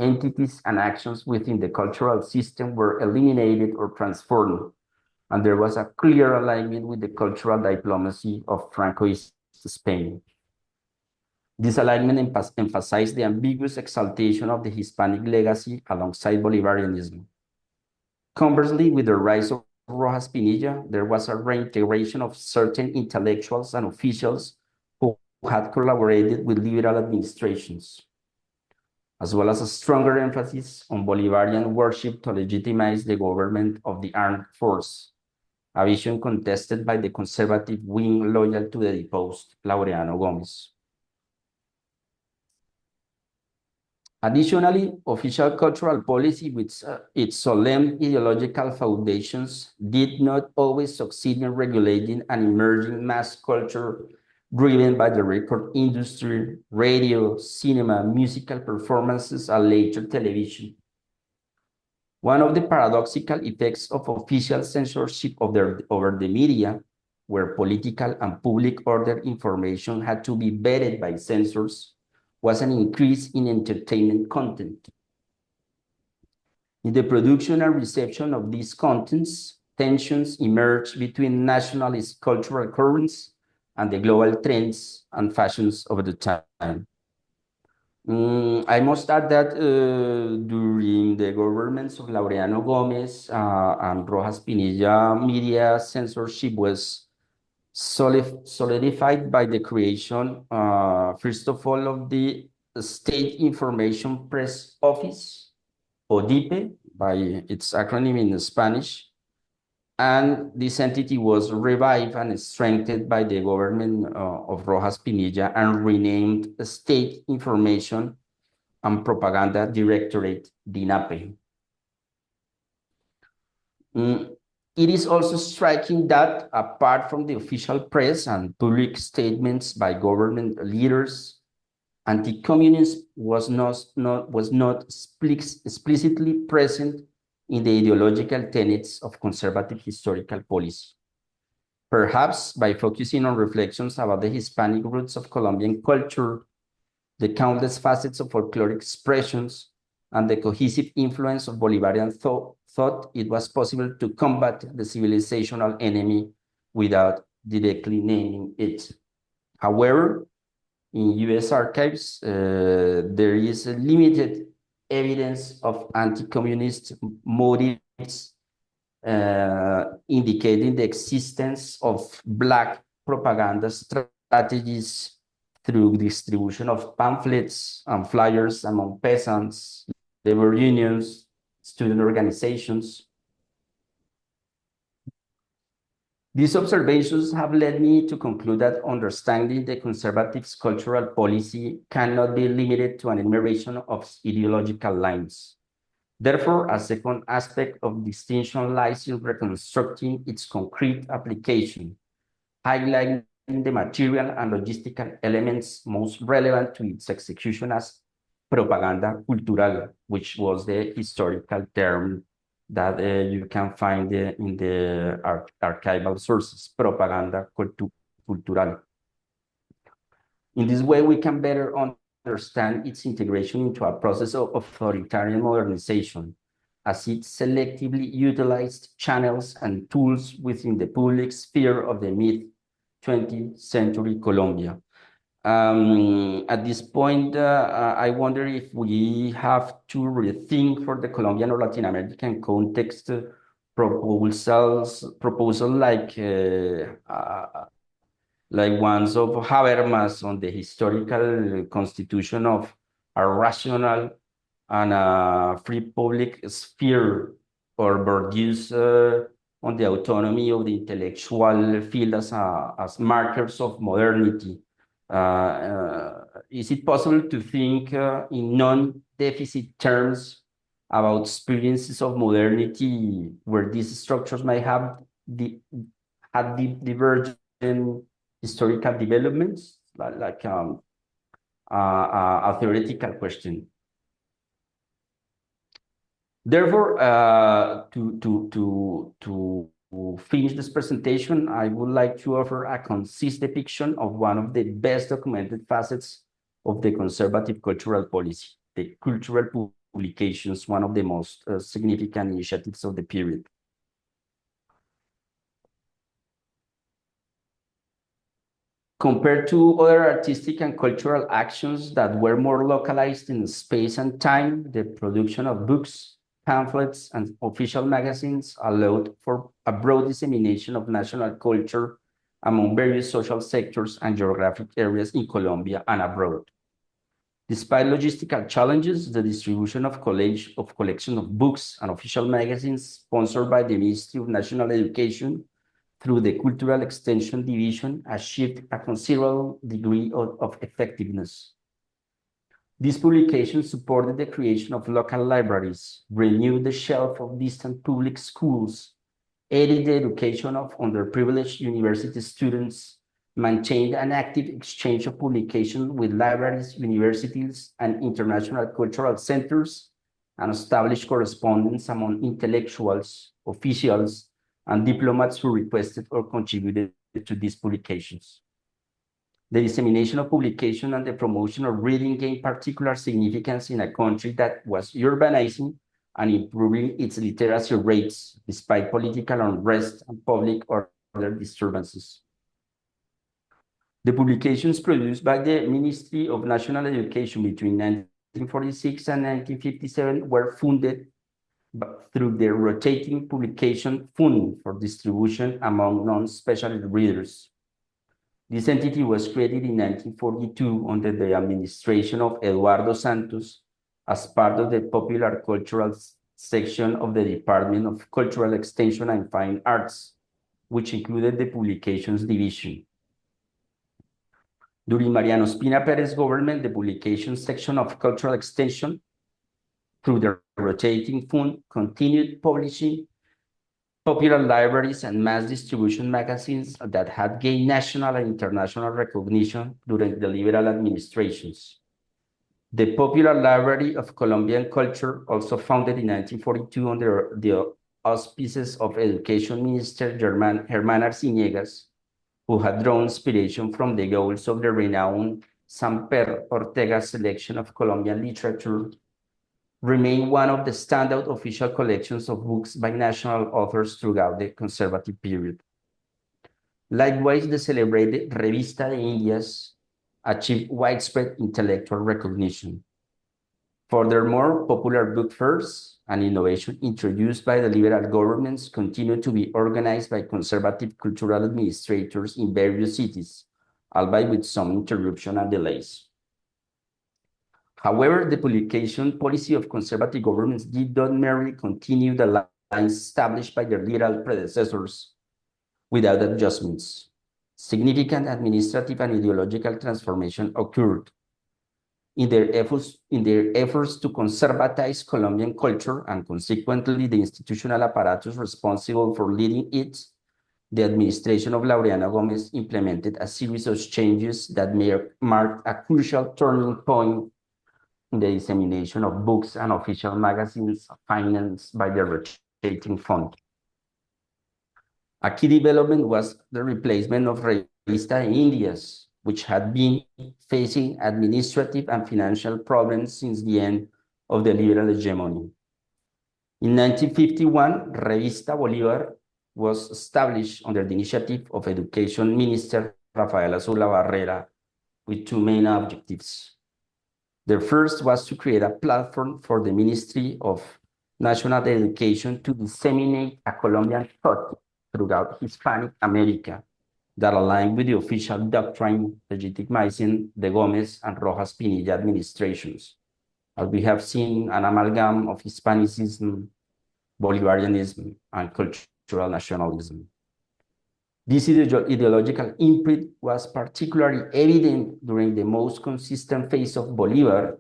Entities and actions within the cultural system were eliminated or transformed, and there was a clear alignment with the cultural diplomacy of Francoist Spain. This alignment emphasized the ambiguous exaltation of the Hispanic legacy alongside Bolivarianism. Conversely, with the rise of Rojas Pinilla, there was a reintegration of certain intellectuals and officials who had collaborated with liberal administrations, as well as a stronger emphasis on Bolivarian worship to legitimize the government of the armed force, a vision contested by the conservative wing loyal to the deposed Laureano Gómez. Additionally, official cultural policy with its solemn ideological foundations did not always succeed in regulating an emerging mass culture driven by the record industry, radio, cinema, musical performances, and later television. One of the paradoxical effects of official censorship over the media, where political and public order information had to be vetted by censors, was an increase in entertainment content. In the production and reception of these contents, tensions emerged between nationalist cultural currents and the global trends and fashions of the time. I must add that during the governments of Laureano Gómez and Rojas Pinilla, media censorship was solidified by the creation, first of all, of the State Information Press Office, ODIPE, by its acronym in Spanish. And this entity was revived and strengthened by the government of Rojas Pinilla and renamed State Information and Propaganda Directorate, DINAPE. It is also striking that, apart from the official press and public statements by government leaders, anti-communism was not explicitly present in the ideological tenets of conservative historical policy. Perhaps by focusing on reflections about the Hispanic roots of Colombian culture, the countless facets of folkloric expressions, and the cohesive influence of Bolivarian thought, it was possible to combat the civilizational enemy without directly naming it. However, in US archives, there is limited evidence of anti-communist motives, indicating the existence of Black propaganda strategies through distribution of pamphlets and flyers among peasants, labor unions, student organizations. These observations have led me to conclude that understanding the conservatives' cultural policy cannot be limited to an enumeration of ideological lines. Therefore, a second aspect of distinction lies in reconstructing its concrete application, highlighting the material and logistical elements most relevant to its execution as propaganda cultural, which was the historical term that you can find in the archival sources, propaganda cultural. In this way, we can better understand its integration into a process of authoritarian modernization, as it selectively utilized channels and tools within the public sphere of the mid-20th century Colombia. At this point, I wonder if we have to rethink for the Colombian or Latin American context proposal like ones of Habermas on the historical constitution of a rational and a free public sphere, or Bourdieu's on the autonomy of the intellectual field as markers of modernity. Is it possible to think in non-deficit terms about experiences of modernity where these structures might have had divergent historical developments, like a theoretical question? Therefore, to finish this presentation, I would like to offer a concise depiction of one of the best documented facets of the conservative cultural policy, the cultural publications, one of the most significant initiatives of the period. Compared to other artistic and cultural actions that were more localized in space and time, the production of books, pamphlets, and official magazines allowed for a broad dissemination of national culture among various social sectors and geographic areas in Colombia and abroad. Despite logistical challenges, the distribution of collection of books and official magazines sponsored by the Ministry of National Education through the Cultural Extension Division achieved a considerable degree of effectiveness. These publications supported the creation of local libraries, renewed the shelf of distant public schools, aided the education of underprivileged university students, maintained an active exchange of publication with libraries, universities, and international cultural centers, and established correspondence among intellectuals, officials, and diplomats who requested or contributed to these publications. The dissemination of publication and the promotion of reading gained particular significance in a country that was urbanizing and improving its literacy rates despite political unrest and public order disturbances. The publications produced by the Ministry of National Education between 1946 and 1957 were funded through the rotating publication fund for distribution among non-specialist readers. This entity was created in 1942 under the administration of Eduardo Santos as part of the Popular Cultural section of the Department of Cultural Extension and Fine Arts, which included the Publications Division. During Mariano Espina Perez's government, the Publications section of Cultural Extension, through the rotating fund, continued publishing popular libraries and mass distribution magazines that had gained national and international recognition during the liberal administrations. The Popular Library of Colombian Culture, also founded in 1942 under the auspices of Education Minister Germán Arciniegas, who had drawn inspiration from the goals of the renowned Samper Ortega's selection of Colombian literature, remained one of the standout official collections of books by national authors throughout the conservative period. Likewise, the celebrated Revista de Indias achieved widespread intellectual recognition. Furthermore, popular book fairs and innovation introduced by the liberal governments continue to be organized by conservative cultural administrators in various cities, albeit with some interruption and delays. However, the publication policy of conservative governments did not merely continue the lines established by their liberal predecessors without adjustments. Significant administrative and ideological transformation occurred in their efforts to conservatize Colombian culture and consequently the institutional apparatus responsible for leading it. The administration of Laureano Gomez implemented a series of changes that marked a crucial turning point in the dissemination of books and official magazines financed by the rotating fund. A key development was the replacement of Revista de Indias, which had been facing administrative and financial problems since the end of the liberal hegemony. In 1951, Revista Bolívar was established under the initiative of Education Minister Rafael Azula Barrera with two main objectives. The first was to create a platform for the Ministry of National Education to disseminate a Colombian thought throughout Hispanic America that aligned with the official doctrine legitimizing the Gomez and Rojas Pinilla administrations, as we have seen an amalgam of Hispanicism, Bolivarianism, and cultural nationalism. This ideological imprint was particularly evident during the most consistent phase of Bolívar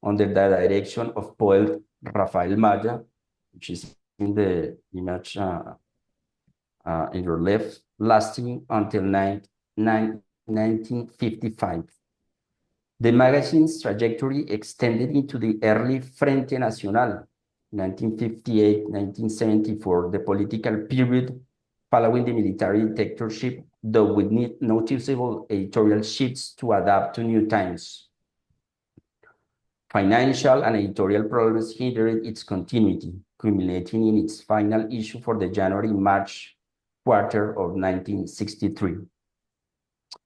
under the direction of poet Rafael Maya, which is in the image in your left, lasting until 1955. The magazine's trajectory extended into the early Frente Nacional, 1958-1974, the political period following the military dictatorship, though with noticeable editorial shifts to adapt to new times. Financial and editorial problems hindered its continuity, culminating in its final issue for the January-March quarter of 1963.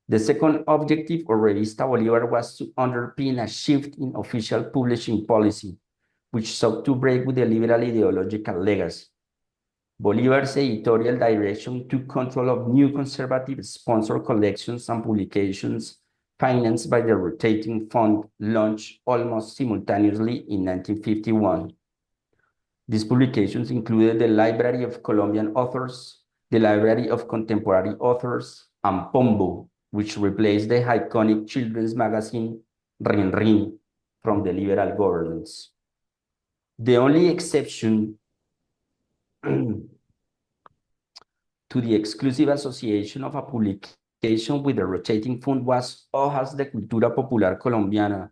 The second objective of Revista Bolívar was to underpin a shift in official publishing policy, which sought to break with the liberal ideological legacy. Bolívar's editorial direction took control of new conservative sponsored collections and publications financed by the rotating fund launched almost simultaneously in 1951. These publications included the Library of Colombian Authors, the Library of Contemporary Authors, and Pombo, which replaced the iconic children's magazine Rin Rin from the liberal governments. The only exception to the exclusive association of a publication with the rotating fund was Hojas de Cultura Popular Colombiana,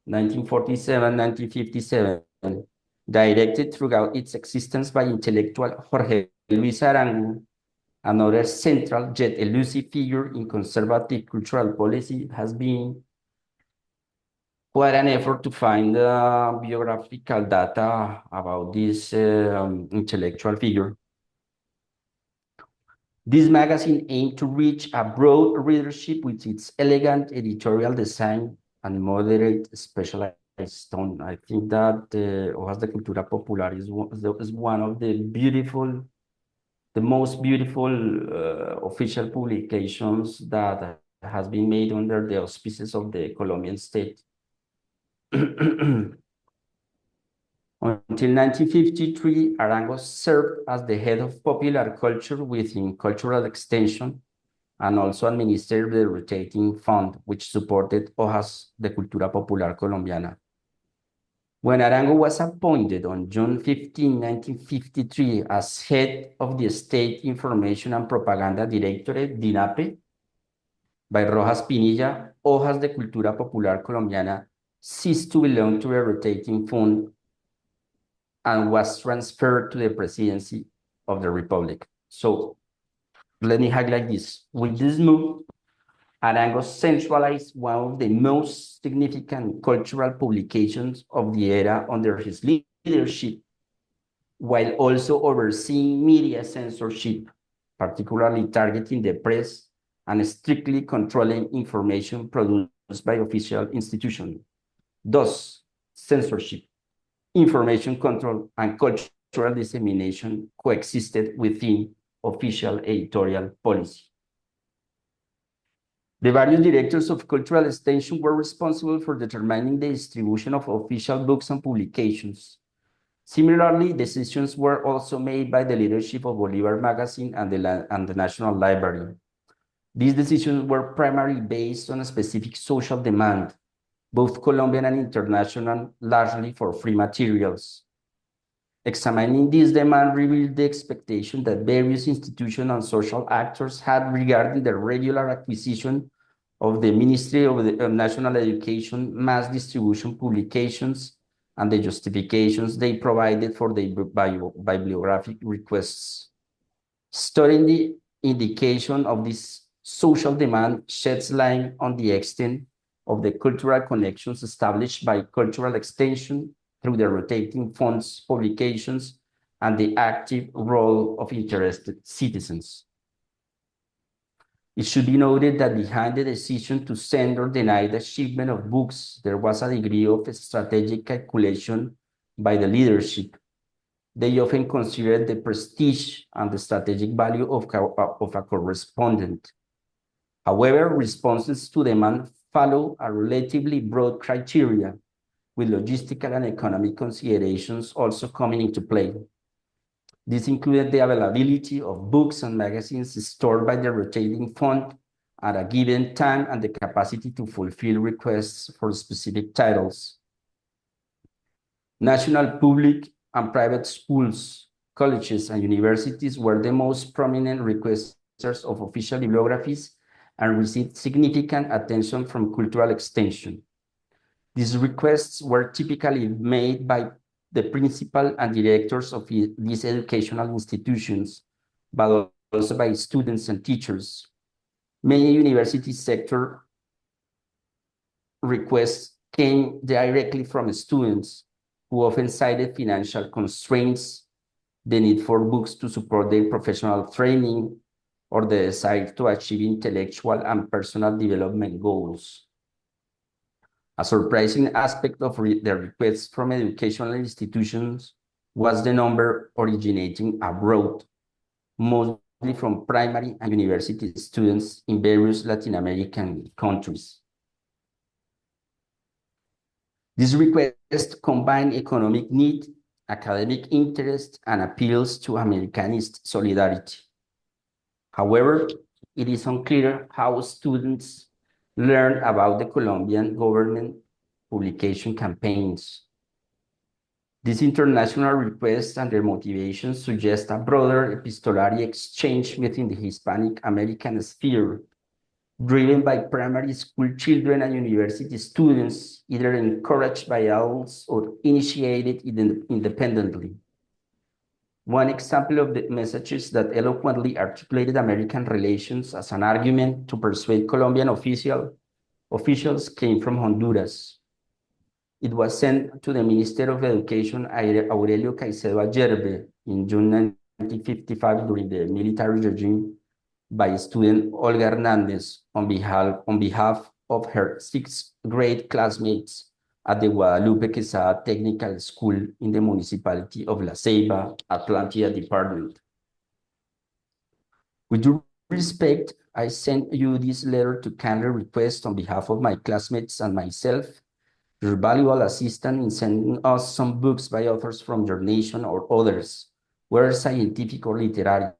1947-1957, directed throughout its existence by intellectual Jorge Luis Arango, another central yet elusive figure in conservative cultural policy. Has been quite an effort to find biographical data about this intellectual figure. This magazine aimed to reach a broad readership with its elegant editorial design and moderate specialized tone. I think that Hojas de Cultura Popular is one of the most beautiful official publications that has been made under the auspices of the Colombian state. Until 1953, Arango served as the head of popular culture within cultural extension and also administered the rotating fund, which supported Hojas de Cultura Popular Colombiana. When Arango was appointed on June 15, 1953, as head of the State Information and Propaganda Directorate, DINAPE, by Rojas Pinilla, Hojas de Cultura Popular Colombiana ceased to belong to a rotating fund and was transferred to the presidency of the Republic. So let me highlight this. With this move, Arango centralized one of the most significant cultural publications of the era under his leadership, while also overseeing media censorship, particularly targeting the press and strictly controlling information produced by official institutions. Thus, censorship, information control, and cultural dissemination coexisted within official editorial policy. The various directors of cultural extension were responsible for determining the distribution of official books and publications. Similarly, decisions were also made by the leadership of Bolivar Magazine and the National Library. These decisions were primarily based on a specific social demand, both Colombian and international, largely for free materials. Examining this demand revealed the expectation that various institutional and social actors had regarding the regular acquisition of the Ministry of National Education mass distribution publications and the justifications they provided for the bibliographic requests. Studying the indication of this social demand sheds light on the extent of the cultural connections established by cultural extension through the rotating funds publications and the active role of interested citizens. It should be noted that behind the decision to send or deny the shipment of books, there was a degree of strategic calculation by the leadership. They often considered the prestige and the strategic value of a correspondent. However, responses to demand follow a relatively broad criteria, with logistical and economic considerations also coming into play. This included the availability of books and magazines stored by the rotating fund at a given time and the capacity to fulfill requests for specific titles. National public and private schools, colleges, and universities were the most prominent requesters of official bibliographies and received significant attention from cultural extension. These requests were typically made by the principal and directors of these educational institutions, but also by students and teachers. Many university sector requests came directly from students who often cited financial constraints, the need for books to support their professional training, or the desire to achieve intellectual and personal development goals. A surprising aspect of the requests from educational institutions was the number originating abroad, mostly from primary and university students in various Latin American countries. This request combined economic need, academic interest, and appeals to Americanist solidarity. However, it is unclear how students learn about the Colombian government publication campaigns. These international requests and their motivations suggest a broader epistolary exchange within the Hispanic American sphere, driven by primary school children and university students, either encouraged by adults or initiated independently. One example of the messages that eloquently articulated American relations as an argument to persuade Colombian officials came from Honduras. It was sent to the Minister of Education, Aurelio Caicedo Ayerbe, in June 1955 during the military regime by student Olga Hernandez on behalf of her sixth grade classmates at the Guadalupe Quesada Technical School in the municipality of La Ceiba, Atlántida Department. With due respect, I send you this letter to kindly request on behalf of my classmates and myself your valuable assistance in sending us some books by authors from your nation or others, whether scientific or literary,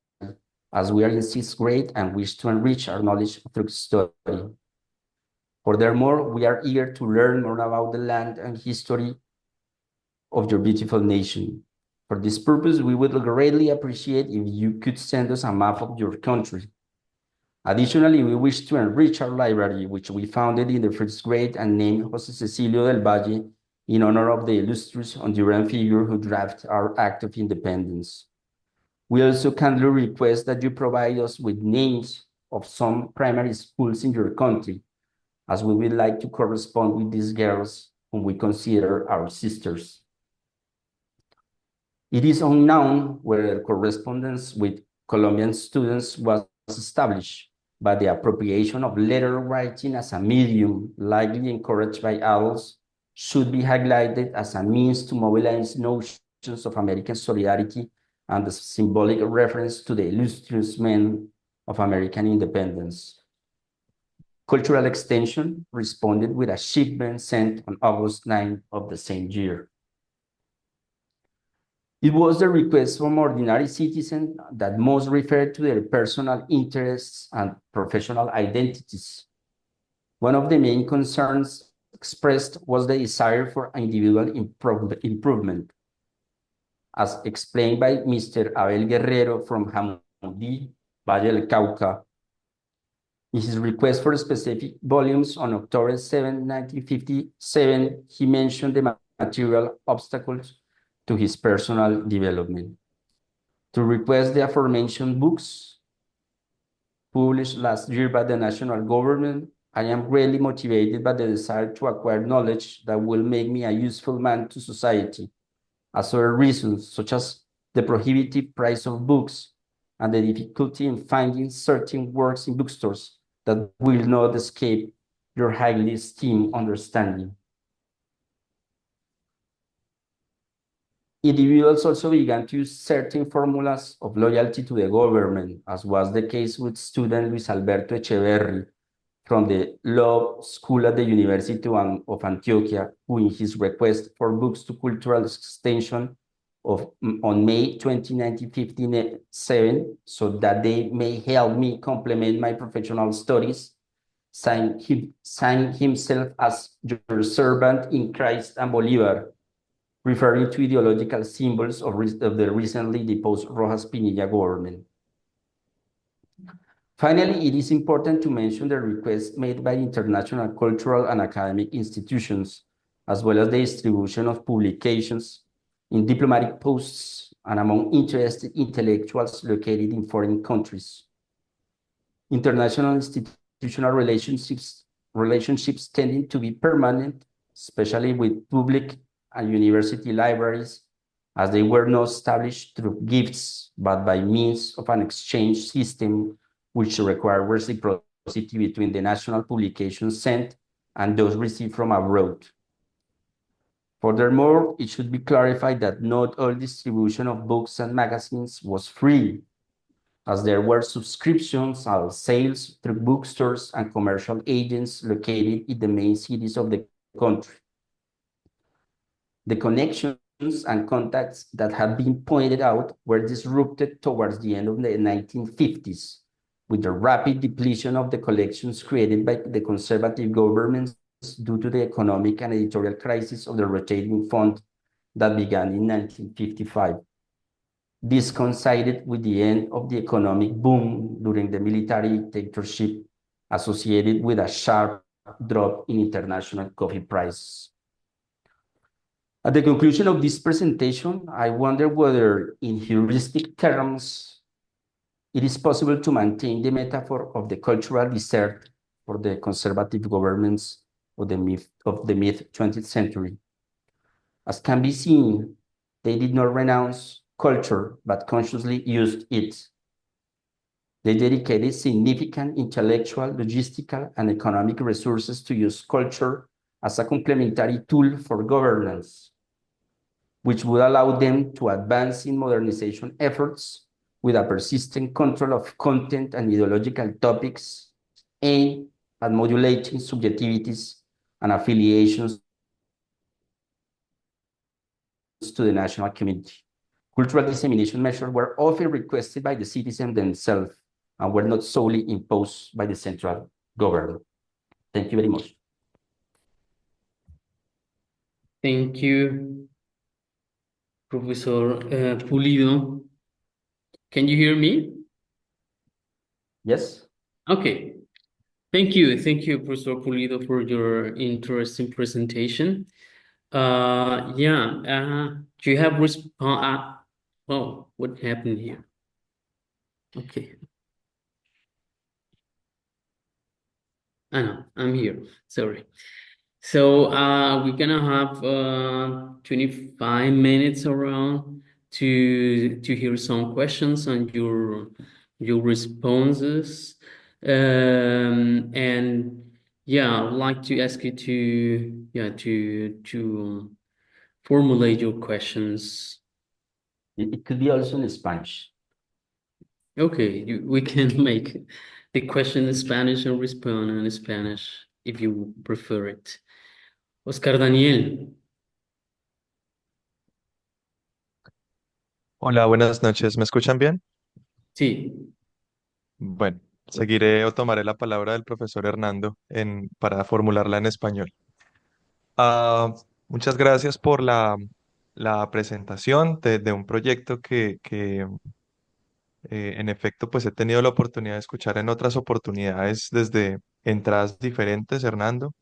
as we are in sixth grade and wish to enrich our knowledge through study. Furthermore, we are eager to learn more about the land and history of your beautiful nation. For this purpose, we would greatly appreciate if you could send us a map of your country. Additionally, we wish to enrich our library, which we founded in the first grade and named José Cecilio del Valle in honor of the illustrious Honduran figure who drafted our Act of Independence. We also kindly request that you provide us with names of some primary schools in your country, as we would like to correspond with these girls whom we consider our sisters. It is unknown whether correspondence with Colombian students was established. but the appropriation of letter writing as a medium, likely encouraged by adults, should be highlighted as a means to mobilize notions of American solidarity and the symbolic reference to the illustrious men of American independence. Cultural Extension responded with a shipment sent on August 9 of the same year. It was the request from ordinary citizens that most referred to their personal interests and professional identities. One of the main concerns expressed was the desire for individual improvement. As explained by Mr. Abel Guerrero from Jamundí, Valle del Cauca, in his request for specific volumes on October 7, 1957, he mentioned the material obstacles to his personal development. To request the aforementioned books published last year by the national government, I am greatly motivated by the desire to acquire knowledge that will make me a useful man to society, as other reasons, such as the prohibitive price of books and the difficulty in finding certain works in bookstores that will not escape your highly esteemed understanding. Individuals also began to use certain formulas of loyalty to the government, as was the case with student Luis Alberto Echeverri from the law school at the University of Antioquia, who in his request for books to cultural extension on May 20, 1957, so that they may help me complement my professional studies, signed himself as your servant in Christ and Bolivar, referring to ideological symbols of the recently deposed Rojas Pinilla government. Finally, it is important to mention the requests made by international cultural and academic institutions, as well as the distribution of publications in diplomatic posts and among interested intellectuals located in foreign countries. International institutional relationships tending to be permanent, especially with public and university libraries, as they were not established through gifts, but by means of an exchange system which required reciprocity between the national publications sent and those received from abroad. Furthermore, it should be clarified that not all distribution of books and magazines was free, as there were subscriptions and sales through bookstores and commercial agents located in the main cities of the country. The connections and contacts that have been pointed out were disrupted towards the end of the 1950s, with the rapid depletion of the collections created by the conservative governments due to the economic and editorial crisis of the rotating fund that began in 1955. This coincided with the end of the economic boom during the military dictatorship, associated with a sharp drop in international coffee prices. At the conclusion of this presentation, I wonder whether, in heuristic terms, it is possible to maintain the metaphor of the cultural desert for the conservative governments of the mid-20th century. As can be seen, they did not renounce culture, but consciously used it. They dedicated significant intellectual, logistical, and economic resources to use culture as a complementary tool for governance, which would allow them to advance in modernization efforts with a persistent control of content and ideological topics aimed at modulating subjectivities and affiliations to the national community. Cultural dissemination measures were often requested by the citizens themselves and were not solely imposed by the central government. Thank you very much. Thank you, Professor Pulido. Can you hear me? Yes? Okay. Thank you, Professor Pulido, for your interesting presentation. Do you have oh, what happened here? Okay. I know, I'm here. Sorry. So we're gonna have 25 minutes around to hear some questions and your responses. And yeah, I would like to ask you to yeah to formulate your questions. It could be also in Spanish. Okay, we can make the question in Spanish and respond in Spanish if you prefer it. Oscar Daniel, Hola, buenas noches. ¿Me escuchan bien? sí, Bueno, seguiré o tomaré la palabra del profesor Hernando para formularla en español. Ah, muchas gracias por la presentación de un proyecto que en efecto pues he tenido la oportunidad de escuchar en otras oportunidades desde entradas diferentes, Hernando.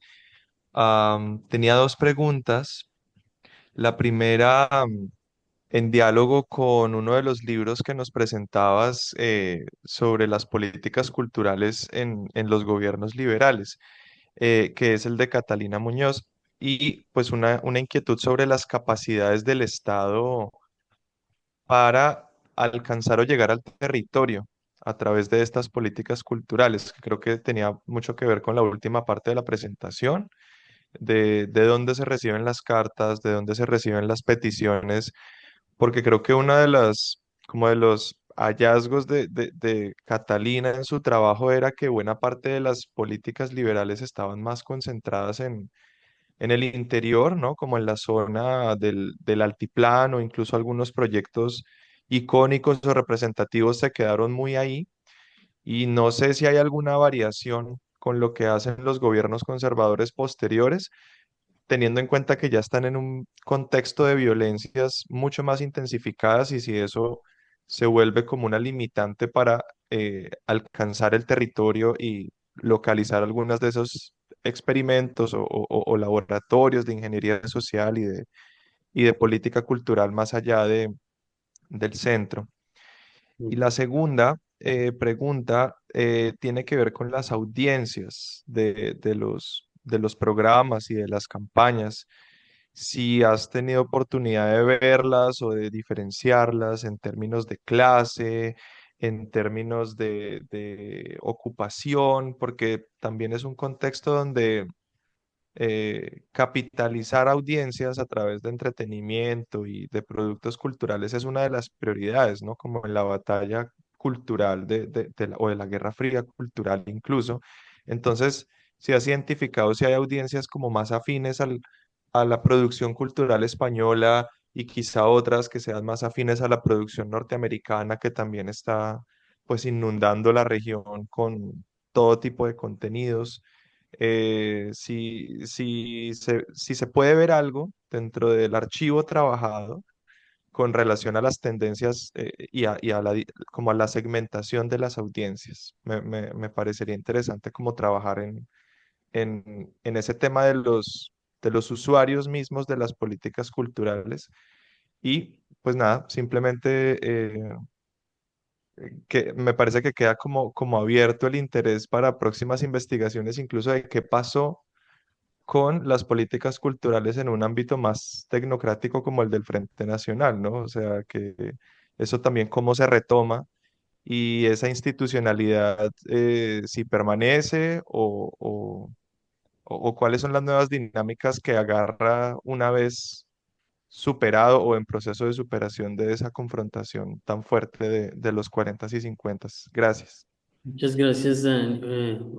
Tenía dos preguntas. La primera, en diálogo con uno de los libros que nos presentabas sobre las políticas culturales en los gobiernos liberales, que es el de Catalina Muñoz, y pues una inquietud sobre las capacidades del Estado para alcanzar o llegar al territorio a través de estas políticas culturales, que creo que tenía mucho que ver con la última parte de la presentación, de dónde se reciben las cartas, de dónde se reciben las peticiones, porque creo que una de como de los hallazgos de Catalina en su trabajo era que buena parte de las políticas liberales estaban más concentradas en el interior, ¿no? Como en la zona del altiplano, incluso algunos proyectos icónicos o representativos se quedaron muy ahí, y no sé si hay alguna variación con lo que hacen los gobiernos conservadores posteriores, teniendo en cuenta que ya están en un contexto de violencias mucho más intensificadas, y si eso se vuelve como una limitante para alcanzar el territorio y localizar algunos de esos experimentos o laboratorios de ingeniería social y de política cultural más allá del centro. Y la segunda pregunta tiene que ver con las audiencias de los programas y de las campañas. Si has tenido oportunidad de verlas o de diferenciarlas en términos de clase, en términos de ocupación, porque también es un contexto donde capitalizar audiencias a través de entretenimiento y de productos culturales es una de las prioridades, ¿no? Como en la batalla cultural o de la Guerra Fría cultural incluso. Entonces, si has identificado si hay audiencias como más afines a la producción cultural española, y quizá otras que sean más afines a la producción norteamericana, que también está pues inundando la región con todo tipo de contenidos. Si se puede ver algo dentro del archivo trabajado con relación a las tendencias como a la segmentación de las audiencias. Me parecería interesante como trabajar en ese tema de los usuarios mismos de las políticas culturales. Y pues nada, simplemente que me parece que queda como abierto el interés para próximas investigaciones, incluso de qué pasó con las políticas culturales en un ámbito más tecnocrático como el del Frente Nacional, ¿no? O sea, que eso también cómo se retoma, y esa institucionalidad, si permanece o cuáles son las nuevas dinámicas que agarra una vez superado o en proceso de superación de esa confrontación tan fuerte de los 40 y 50. Gracias. muchas gracias,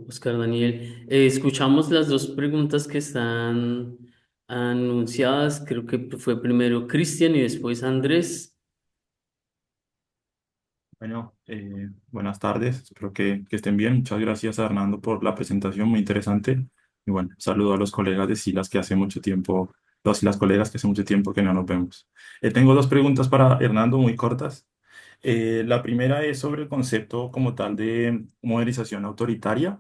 Oscar Daniel. Escuchamos las dos preguntas que están anunciadas. Creo que fue primero Cristian y después Andrés. Bueno, buenas tardes, espero que estén bien. Muchas gracias a Hernando por la presentación, muy interesante. Y bueno, saludo a los colegas de Silas que hace mucho tiempo, los y las colegas que hace mucho tiempo que no nos vemos. Tengo dos preguntas para Hernando muy cortas. La primera es sobre el concepto como tal de modernización autoritaria.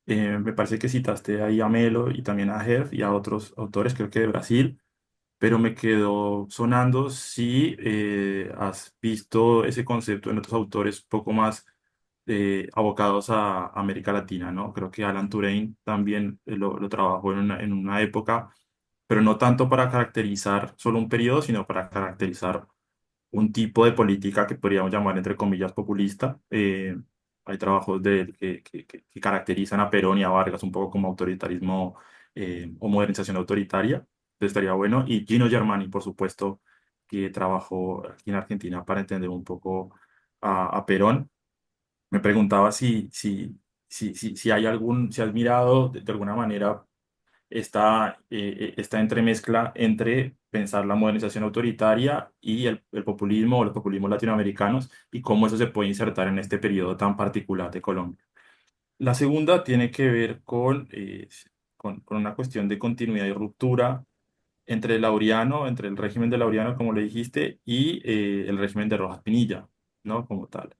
Me parece que citaste ahí a Melo y también a Herf y a otros autores, creo que de Brasil, pero me quedó sonando si has visto ese concepto en otros autores un poco más abocados a América Latina, ¿no? Creo que Alan Turing también lo trabajó en una época, pero no tanto para caracterizar solo un periodo, sino para caracterizar un tipo de política que podríamos llamar, entre comillas, populista. hay trabajos de él que caracterizan a Perón y a Vargas un poco como autoritarismo o modernización autoritaria. Entonces estaría bueno. Y Gino Germani, por supuesto, que trabajó aquí en Argentina para entender un poco a Perón. Me preguntaba si hay si has mirado de alguna manera esta entremezcla entre pensar la modernización autoritaria y el populismo o los populismos latinoamericanos y cómo eso se puede insertar en este periodo tan particular de Colombia. La segunda tiene que ver con una cuestión de continuidad y ruptura entre el Laureano, entre el régimen de Laureano, como le dijiste, y el régimen de Rojas Pinilla, ¿no? Como tal.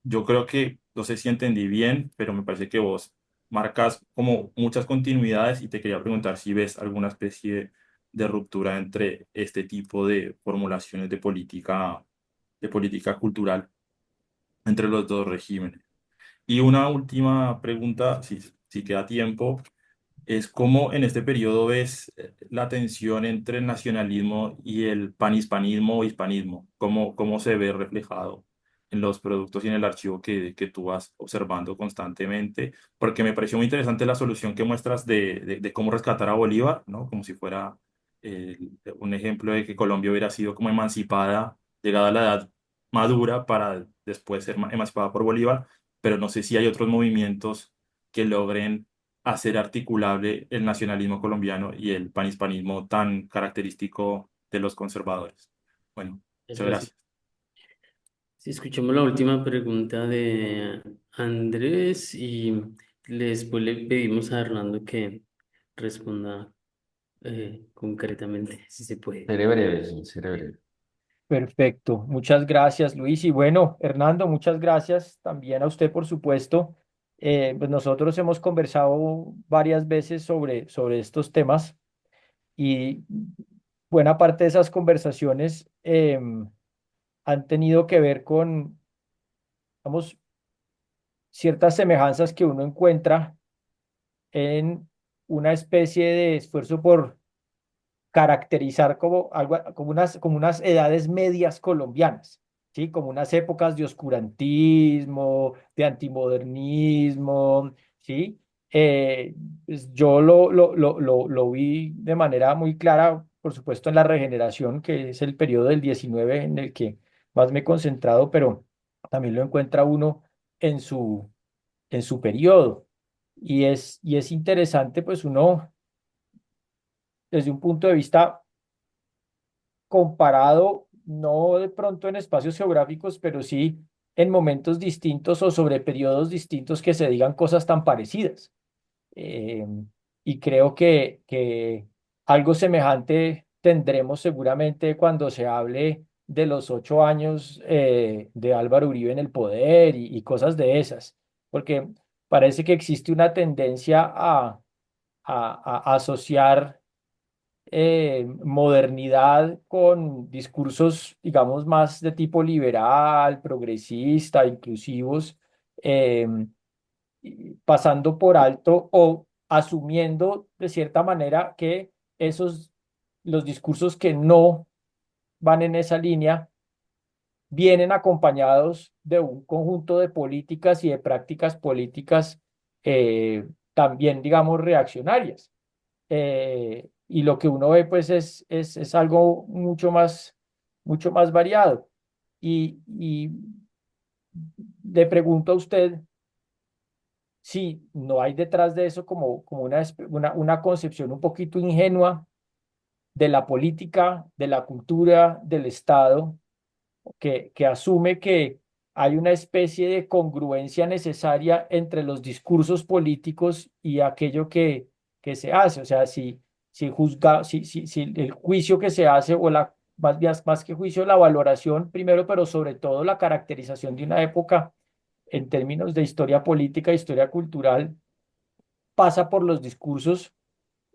Yo creo que, no sé si entendí bien, pero me parece que vos marcas como muchas continuidades y te quería preguntar si ves alguna especie de ruptura entre este tipo de formulaciones de política cultural entre los dos regímenes. Y una última pregunta, si queda tiempo, es cómo en este periodo ves la tensión entre el nacionalismo y el panhispanismo o hispanismo, cómo se ve reflejado en los productos y en el archivo que tú vas observando constantemente, porque me pareció muy interesante la solución que muestras de cómo rescatar a Bolívar, ¿no? Como si fuera eh, un ejemplo de que Colombia hubiera sido como emancipada, llegada a la edad madura para después ser emancipada por Bolívar, pero no sé si hay otros movimientos que logren hacer articulable el nacionalismo colombiano y el panhispanismo tan característico de los conservadores. Bueno, muchas Gracias. gracias. Si escuchamos la última pregunta de Andrés y después le pedimos a Hernando que responda concretamente, si se puede. Seré breve, sí, seré breve. Perfecto, muchas gracias Luis. Y bueno, Hernando, muchas gracias también a usted, por supuesto. Pues nosotros hemos conversado varias veces sobre estos temas y buena parte de esas conversaciones han tenido que ver con, vamos, ciertas semejanzas que uno encuentra en una especie de esfuerzo por caracterizar como algo, como unas edades medias colombianas, ¿sí? Como unas épocas de oscurantismo, de antimodernismo, ¿sí? Pues yo lo vi de manera muy clara, por supuesto, en la regeneración, que es el periodo del 19 en el que más me he concentrado, pero también lo encuentra uno en en su periodo. Y es interesante, pues uno, desde un punto de vista comparado, no de pronto en espacios geográficos, pero sí en momentos distintos o sobre periodos distintos que se digan cosas tan parecidas. Eh, y creo que algo semejante tendremos seguramente cuando se hable de los 8 años de Álvaro Uribe en el poder y cosas de esas, porque parece que existe una tendencia a asociar modernidad con discursos, digamos, más de tipo liberal, progresista, inclusivos, eh, pasando por alto o asumiendo de cierta manera que los discursos que no van en esa línea, vienen acompañados de un conjunto de políticas y de prácticas políticas también, digamos, reaccionarias. Y lo que uno ve pues es algo mucho más variado. Y le pregunto a usted si no hay detrás de eso como una concepción un poquito ingenua de la política, de la cultura, del Estado, que asume que hay una especie de congruencia necesaria entre los discursos políticos y aquello que se hace. O sea, si el juicio que se hace, o más que juicio, la valoración primero, pero sobre todo la caracterización de una época en términos de historia política, historia cultural, pasa por los discursos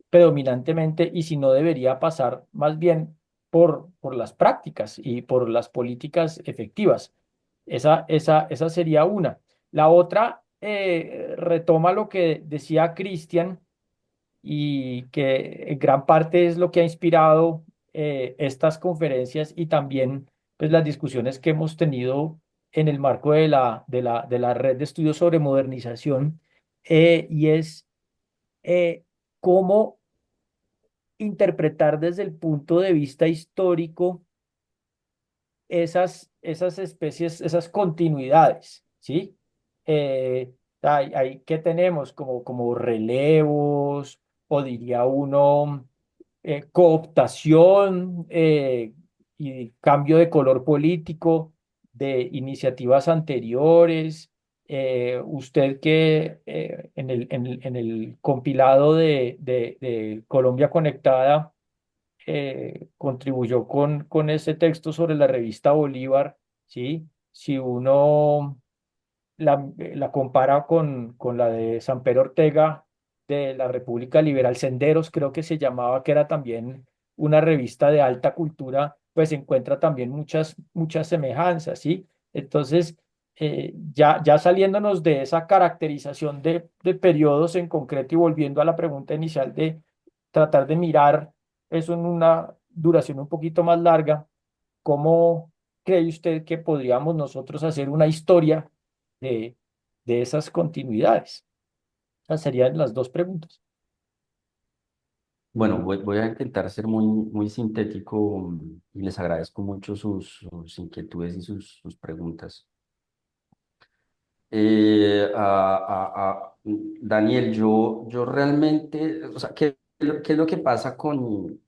predominantemente, y si no debería pasar más bien por las prácticas y por las políticas efectivas. Esa sería una. La otra retoma lo que decía Cristian, y que en gran parte es lo que ha inspirado estas conferencias y también pues las discusiones que hemos tenido en el marco de la red de estudios sobre modernización, y es eh, cómo interpretar desde el punto de vista histórico esas especies, esas continuidades, ¿sí? ¿Qué tenemos? Como relevos, o diría uno, cooptación, y cambio de color político de iniciativas anteriores. Usted que en el compilado de Colombia Conectada contribuyó con ese texto sobre la revista Bolívar, ¿sí? Si uno la compara con la de Samper Ortega de la República Liberal Senderos, creo que se llamaba, que era también una revista de alta cultura, pues encuentra también muchas semejanzas, ¿sí? Entonces, ya saliéndonos de esa caracterización de periodos en concreto y volviendo a la pregunta inicial de tratar de mirar eso en una duración un poquito más larga, ¿cómo cree usted que podríamos nosotros hacer una historia de, de esas continuidades? Esas serían las dos preguntas. Bueno, voy a intentar ser muy sintético y les agradezco mucho sus inquietudes y sus preguntas. Daniel, yo realmente, o sea, ¿qué es lo que pasa con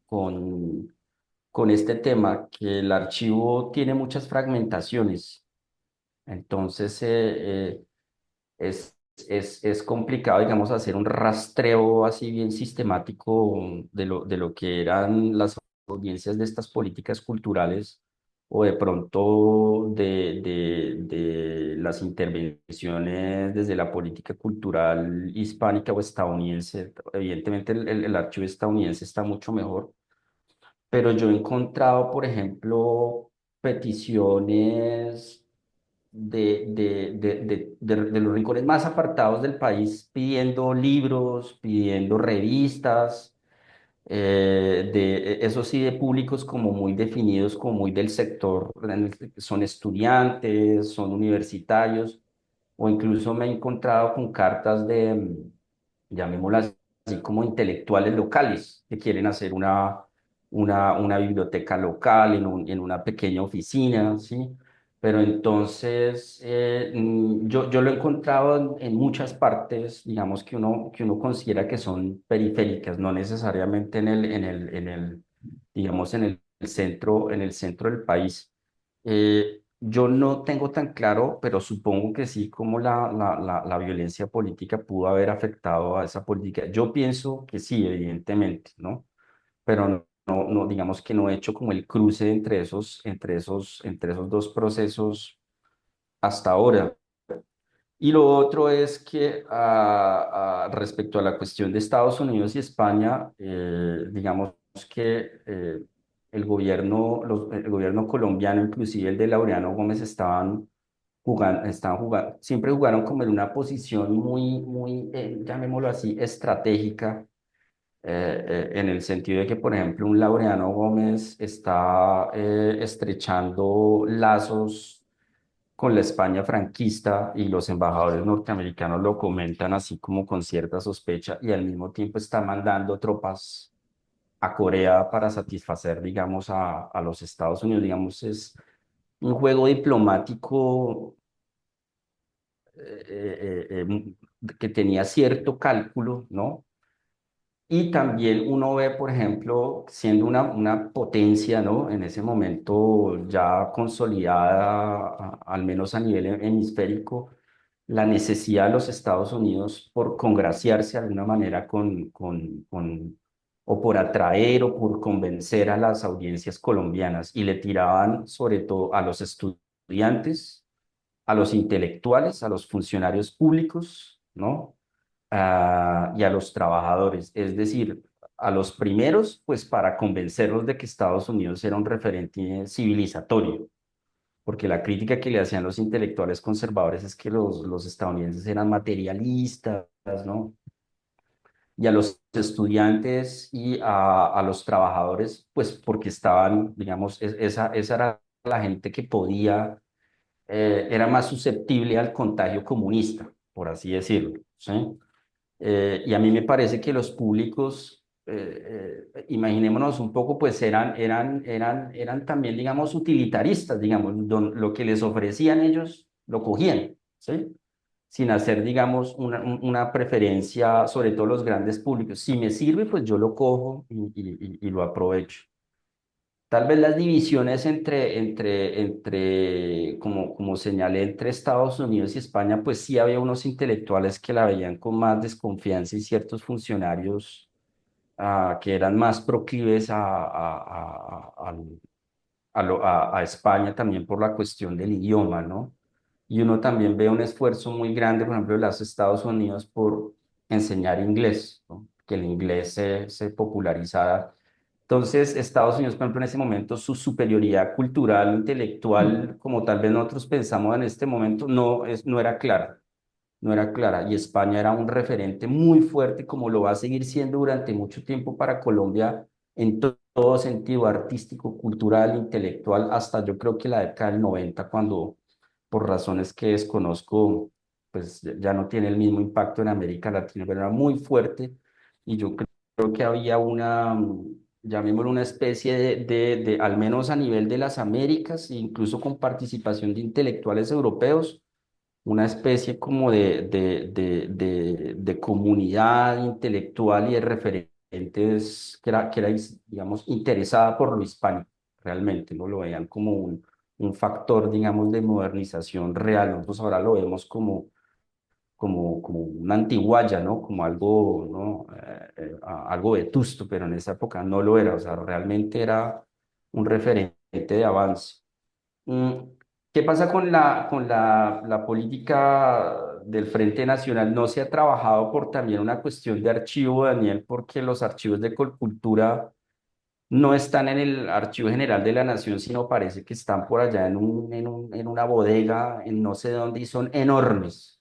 este tema? Que el archivo tiene muchas fragmentaciones, entonces es complicado, digamos, hacer un rastreo así bien sistemático de lo que eran las audiencias de estas políticas culturales o de pronto de las intervenciones desde la política cultural hispánica o estadounidense. Evidentemente el archivo estadounidense está mucho mejor, pero yo he encontrado, por ejemplo, peticiones de los rincones más apartados del país pidiendo libros, pidiendo revistas, eso sí, de públicos como muy definidos, como muy del sector, son estudiantes, son universitarios, o incluso me he encontrado con cartas llamémoslas así, como intelectuales locales que quieren hacer una biblioteca local en una pequeña oficina, ¿sí? Pero entonces yo lo he encontrado en muchas partes, digamos, que uno considera que son periféricas, no necesariamente digamos, en el centro del país. Yo no tengo tan claro, pero supongo que sí, como la violencia política pudo haber afectado a esa política. Yo pienso que sí, evidentemente, ¿no? Pero no, digamos que no he hecho como el cruce entre esos dos procesos hasta ahora. Y lo otro es que respecto a la cuestión de Estados Unidos y España, digamos que el gobierno colombiano, inclusive el de Laureano Gómez, estaban jugando, siempre jugaron como en una posición muy, llamémoslo así, estratégica, en el sentido de que, por ejemplo, un Laureano Gómez está estrechando lazos con la España franquista y los embajadores norteamericanos lo comentan así como con cierta sospecha y al mismo tiempo está mandando tropas a Corea para satisfacer, digamos, a los Estados Unidos. Digamos, es un juego diplomático que tenía cierto cálculo, ¿no? Y también uno ve, por ejemplo, siendo una potencia, ¿no? En ese momento ya consolidada, al menos a nivel hemisférico, la necesidad de los Estados Unidos por congraciarse de alguna manera o por atraer o por convencer a las audiencias colombianas. Y le tiraban sobre todo a los estudiantes, a los intelectuales, a los funcionarios públicos, ¿no? Y a los trabajadores, es decir, a los primeros, pues para convencerlos de que Estados Unidos era un referente civilizatorio, porque la crítica que le hacían los intelectuales conservadores es que los estadounidenses eran materialistas, ¿no? Y a los estudiantes y a los trabajadores, pues porque estaban, digamos, esa era la gente que podía era más susceptible al contagio comunista, por así decirlo, ¿sí? Y a mí me parece que los públicos, imaginémonos un poco, pues eran también, digamos, utilitaristas, digamos, lo que les ofrecían ellos lo cogían, ¿sí? Sin hacer, digamos, una preferencia, sobre todo los grandes públicos. Si me sirve, pues yo lo cojo y lo aprovecho. Tal vez las divisiones como señalé, entre Estados Unidos y España, pues sí había unos intelectuales que la veían con más desconfianza y ciertos funcionarios que eran más proclives a España también por la cuestión del idioma, ¿no? Y uno también ve un esfuerzo muy grande, por ejemplo, de los Estados Unidos por enseñar inglés, ¿no? Que el inglés se popularizara. Entonces, Estados Unidos, por ejemplo, en ese momento, su superioridad cultural, intelectual, como tal vez nosotros pensamos en este momento, no era clara, no era clara. Y España era un referente muy fuerte, como lo va a seguir siendo durante mucho tiempo para Colombia, en todo sentido, artístico, cultural, intelectual, hasta yo creo que la década del 90, cuando, por razones que desconozco, pues ya no tiene el mismo impacto en América Latina, pero era muy fuerte. Y yo creo que había llamémoslo una especie al menos a nivel de las Américas, incluso con participación de intelectuales europeos, una especie como de comunidad intelectual y de referentes que era, digamos, interesada por lo hispánico, realmente, ¿no? Lo veían como un factor, digamos, de modernización real. Nosotros ahora lo vemos como una antiguaya, ¿no? Como algo, ¿no? Algo vetusto, pero en esa época no lo era, o sea, realmente era un referente de avance. Mm, ¿Qué pasa con la política del Frente Nacional? No se ha trabajado por también una cuestión de archivo, Daniel, porque los archivos de Colcultura no están en el Archivo General de la Nación, sino parece que están por allá en una bodega, en no sé dónde, y son enormes.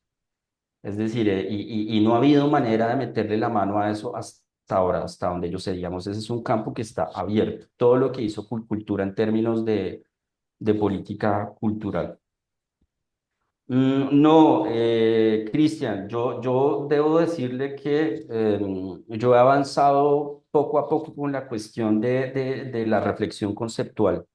Es decir, y no ha habido manera de meterle la mano a eso hasta ahora, hasta donde yo sé, digamos, ese es un campo que está abierto. Todo lo que hizo Cultura en términos de política cultural. No, Cristian, yo debo decirle que yo he avanzado poco a poco con la cuestión de la reflexión conceptual.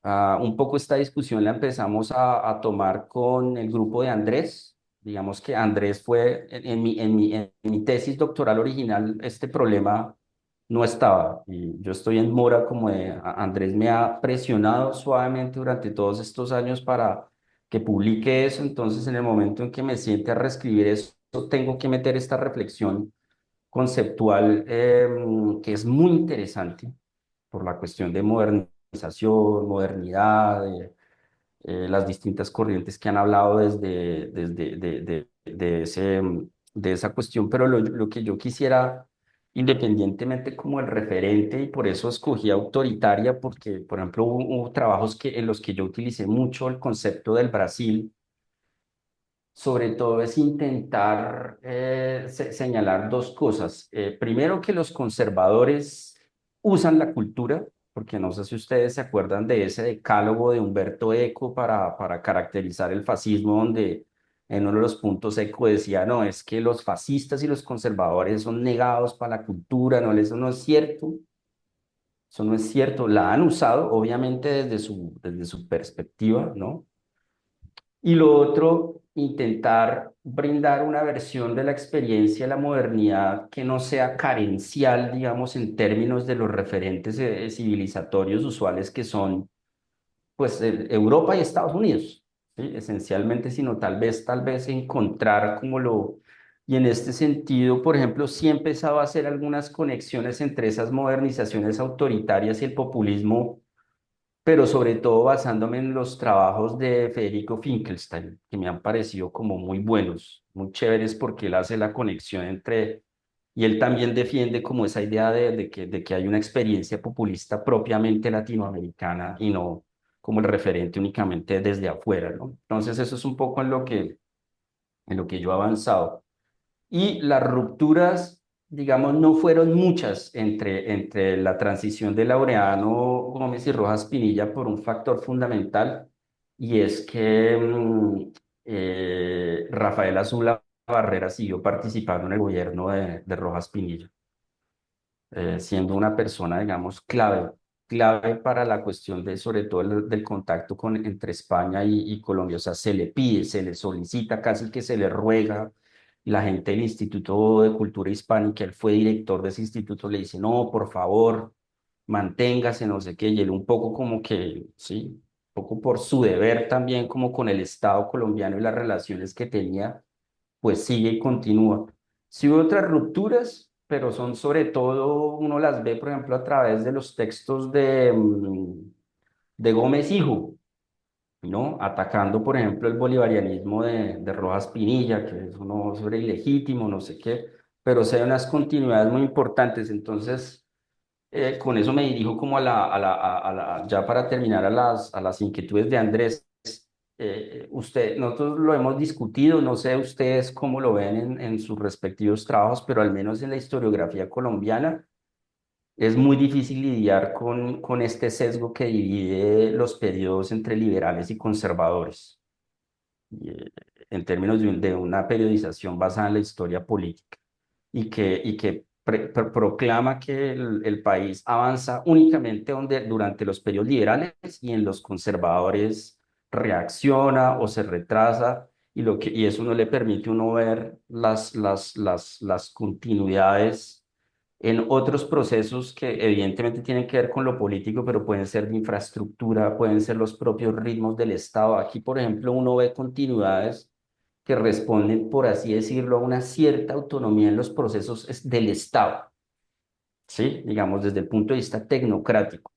Un poco esta discusión la empezamos a tomar con el grupo de Andrés. Digamos que Andrés fue, en mi tesis doctoral original, este problema no estaba. Y yo estoy en mora como Andrés me ha presionado suavemente durante todos estos años para que publique eso. Entonces, en el momento en que me siente a reescribir eso, tengo que meter esta reflexión conceptual que es muy interesante por la cuestión de modernización, modernidad, las distintas corrientes que han hablado de esa cuestión, pero lo que yo quisiera, independientemente como el referente, y por eso escogí autoritaria, porque, por ejemplo, hubo trabajos en los que yo utilicé mucho el concepto del Brasil, sobre todo es intentar señalar dos cosas. Primero, que los conservadores usan la cultura, porque no sé si ustedes se acuerdan de ese decálogo de Humberto Eco para caracterizar el fascismo, donde en uno de los puntos Eco decía, no, es que los fascistas y los conservadores son negados para la cultura, no, eso no es cierto. Eso no es cierto. La han usado, obviamente, desde su perspectiva, ¿no? Y lo otro, intentar brindar una versión de la experiencia de la modernidad que no sea carencial, digamos, en términos de los referentes civilizatorios usuales que son, pues, Europa y Estados Unidos, ¿sí? Esencialmente, sino tal vez encontrar Y en este sentido, por ejemplo, sí he empezado a hacer algunas conexiones entre esas modernizaciones autoritarias y el populismo, pero sobre todo basándome en los trabajos de Federico Finkelstein, que me han parecido como muy buenos, muy chéveres, porque él hace la conexión y él también defiende como esa idea de que hay una experiencia populista propiamente latinoamericana y no como el referente únicamente desde afuera, ¿no? Entonces eso es un poco en lo que yo he avanzado. Y las rupturas, digamos, no fueron muchas entre la transición de Laureano Gómez y Rojas Pinilla por un factor fundamental. y es que Rafael Azula Barrera siguió participando en el gobierno de Rojas Pinilla, siendo una persona, digamos, clave para la cuestión de, sobre todo, del contacto entre España y Colombia. O sea, se le pide, se le solicita, casi que se le ruega. La gente del Instituto de Cultura Hispánica, él fue director de ese instituto, le dice, no, por favor, manténgase, no sé qué, y él un poco como que, sí, un poco por su deber también, como con el Estado colombiano y las relaciones que tenía, pues sigue y continúa. Sí hubo otras rupturas, pero son sobre todo, uno las ve, por ejemplo, a través de los textos de Gómez Hijo, ¿no? Atacando, por ejemplo, el bolivarianismo de Rojas Pinilla, que es uno sobre ilegítimo, no sé qué, pero sí hay unas continuidades muy importantes. Entonces, con eso me dirijo como ya para terminar a las inquietudes de Andrés. Nosotros lo hemos discutido, no sé ustedes cómo lo ven en sus respectivos trabajos, pero al menos en la historiografía colombiana es muy difícil lidiar con este sesgo que divide los periodos entre liberales y conservadores, y, en términos de una periodización basada en la historia política y que proclama que el país avanza únicamente durante los periodos liberales y en los conservadores reacciona o se retrasa y eso no le permite a uno ver las continuidades en otros procesos que evidentemente tienen que ver con lo político, pero pueden ser de infraestructura, pueden ser los propios ritmos del Estado. Aquí, por ejemplo, uno ve continuidades que responden, por así decirlo, a una cierta autonomía en los procesos del Estado, ¿sí? Digamos, desde el punto de vista tecnocrático,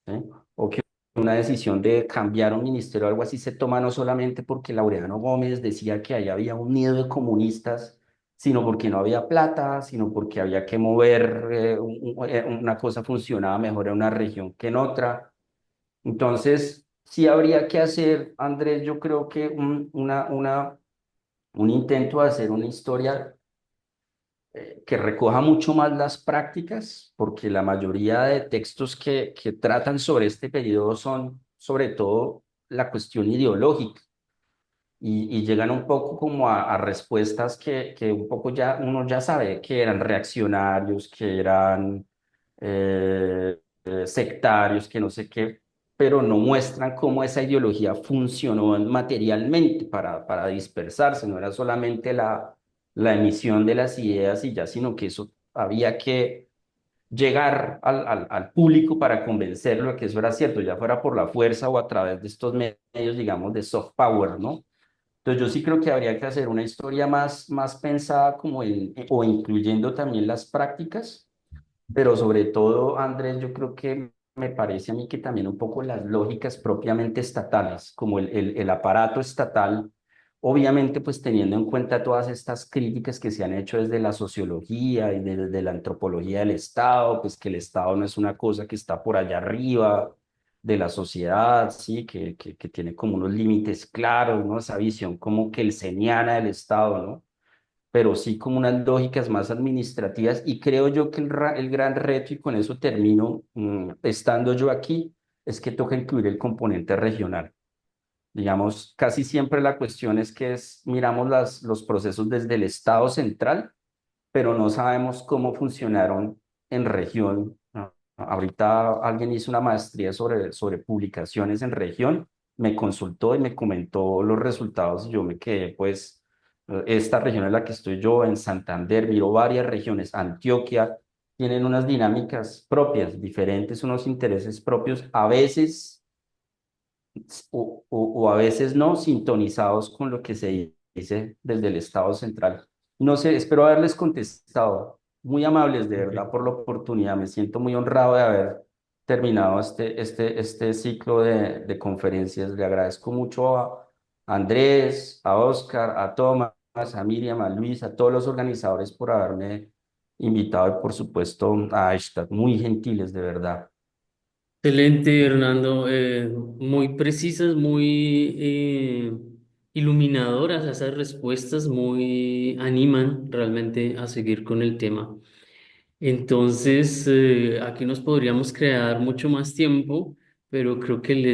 ¿sí? O que una decisión de cambiar un ministerio o algo así se toma no solamente porque Laureano Gómez decía que ahí había un nido de comunistas, sino porque no había plata, sino porque había que mover, una cosa funcionaba mejor en una región que en otra. Entonces, sí habría que hacer, Andrés, yo creo que un intento de hacer una historia que recoja mucho más las prácticas, porque la mayoría de textos que tratan sobre este periodo son sobre todo la cuestión ideológica y llegan un poco como a respuestas que un poco ya uno ya sabe que eran reaccionarios, que eran sectarios, que no sé qué, pero no muestran cómo esa ideología funcionó materialmente para dispersarse, no era solamente la emisión de las ideas y ya, sino que eso había que llegar al público para convencerlo de que eso era cierto, ya fuera por la fuerza o a través de estos medios, digamos, de soft power, ¿no? Entonces yo sí creo que habría que hacer una historia más pensada como o incluyendo también las prácticas, pero sobre todo, Andrés, yo creo que me parece a mí que también un poco las lógicas propiamente estatales, como el aparato estatal, obviamente pues teniendo en cuenta todas estas críticas que se han hecho desde la sociología y desde la antropología del Estado, pues que el Estado no es una cosa que está por allá arriba de la sociedad, sí, que tiene como unos límites claros, ¿no? Esa visión como que el señala del Estado, ¿no? Pero sí como unas lógicas más administrativas y creo yo que el gran reto, y con eso termino, estando yo aquí, es que toca incluir el componente regional. Digamos, casi siempre la cuestión es que miramos los procesos desde el Estado central, pero no sabemos cómo funcionaron en región. Ahorita alguien hizo una maestría sobre publicaciones en región, me consultó y me comentó los resultados y yo me quedé, pues, esta región en la que estoy yo, en Santander, miro varias regiones, Antioquia, tienen unas dinámicas propias, diferentes, unos intereses propios, a veces o a veces no, sintonizados con lo que se dice desde el Estado central. No sé, espero haberles contestado. Muy amables, de verdad, por la oportunidad. Me siento muy honrado de haber terminado este ciclo de conferencias. Le agradezco mucho a Andrés, a Oscar, a Tomás, a Miriam, a Luis, a todos los organizadores por haberme invitado y, por supuesto, a Aishtat. Muy gentiles, de verdad. Excelente, Hernando. Muy precisas, muy iluminadoras esas respuestas, muy animan realmente a seguir con el tema. Entonces, aquí nos podríamos quedar mucho más tiempo, pero creo que el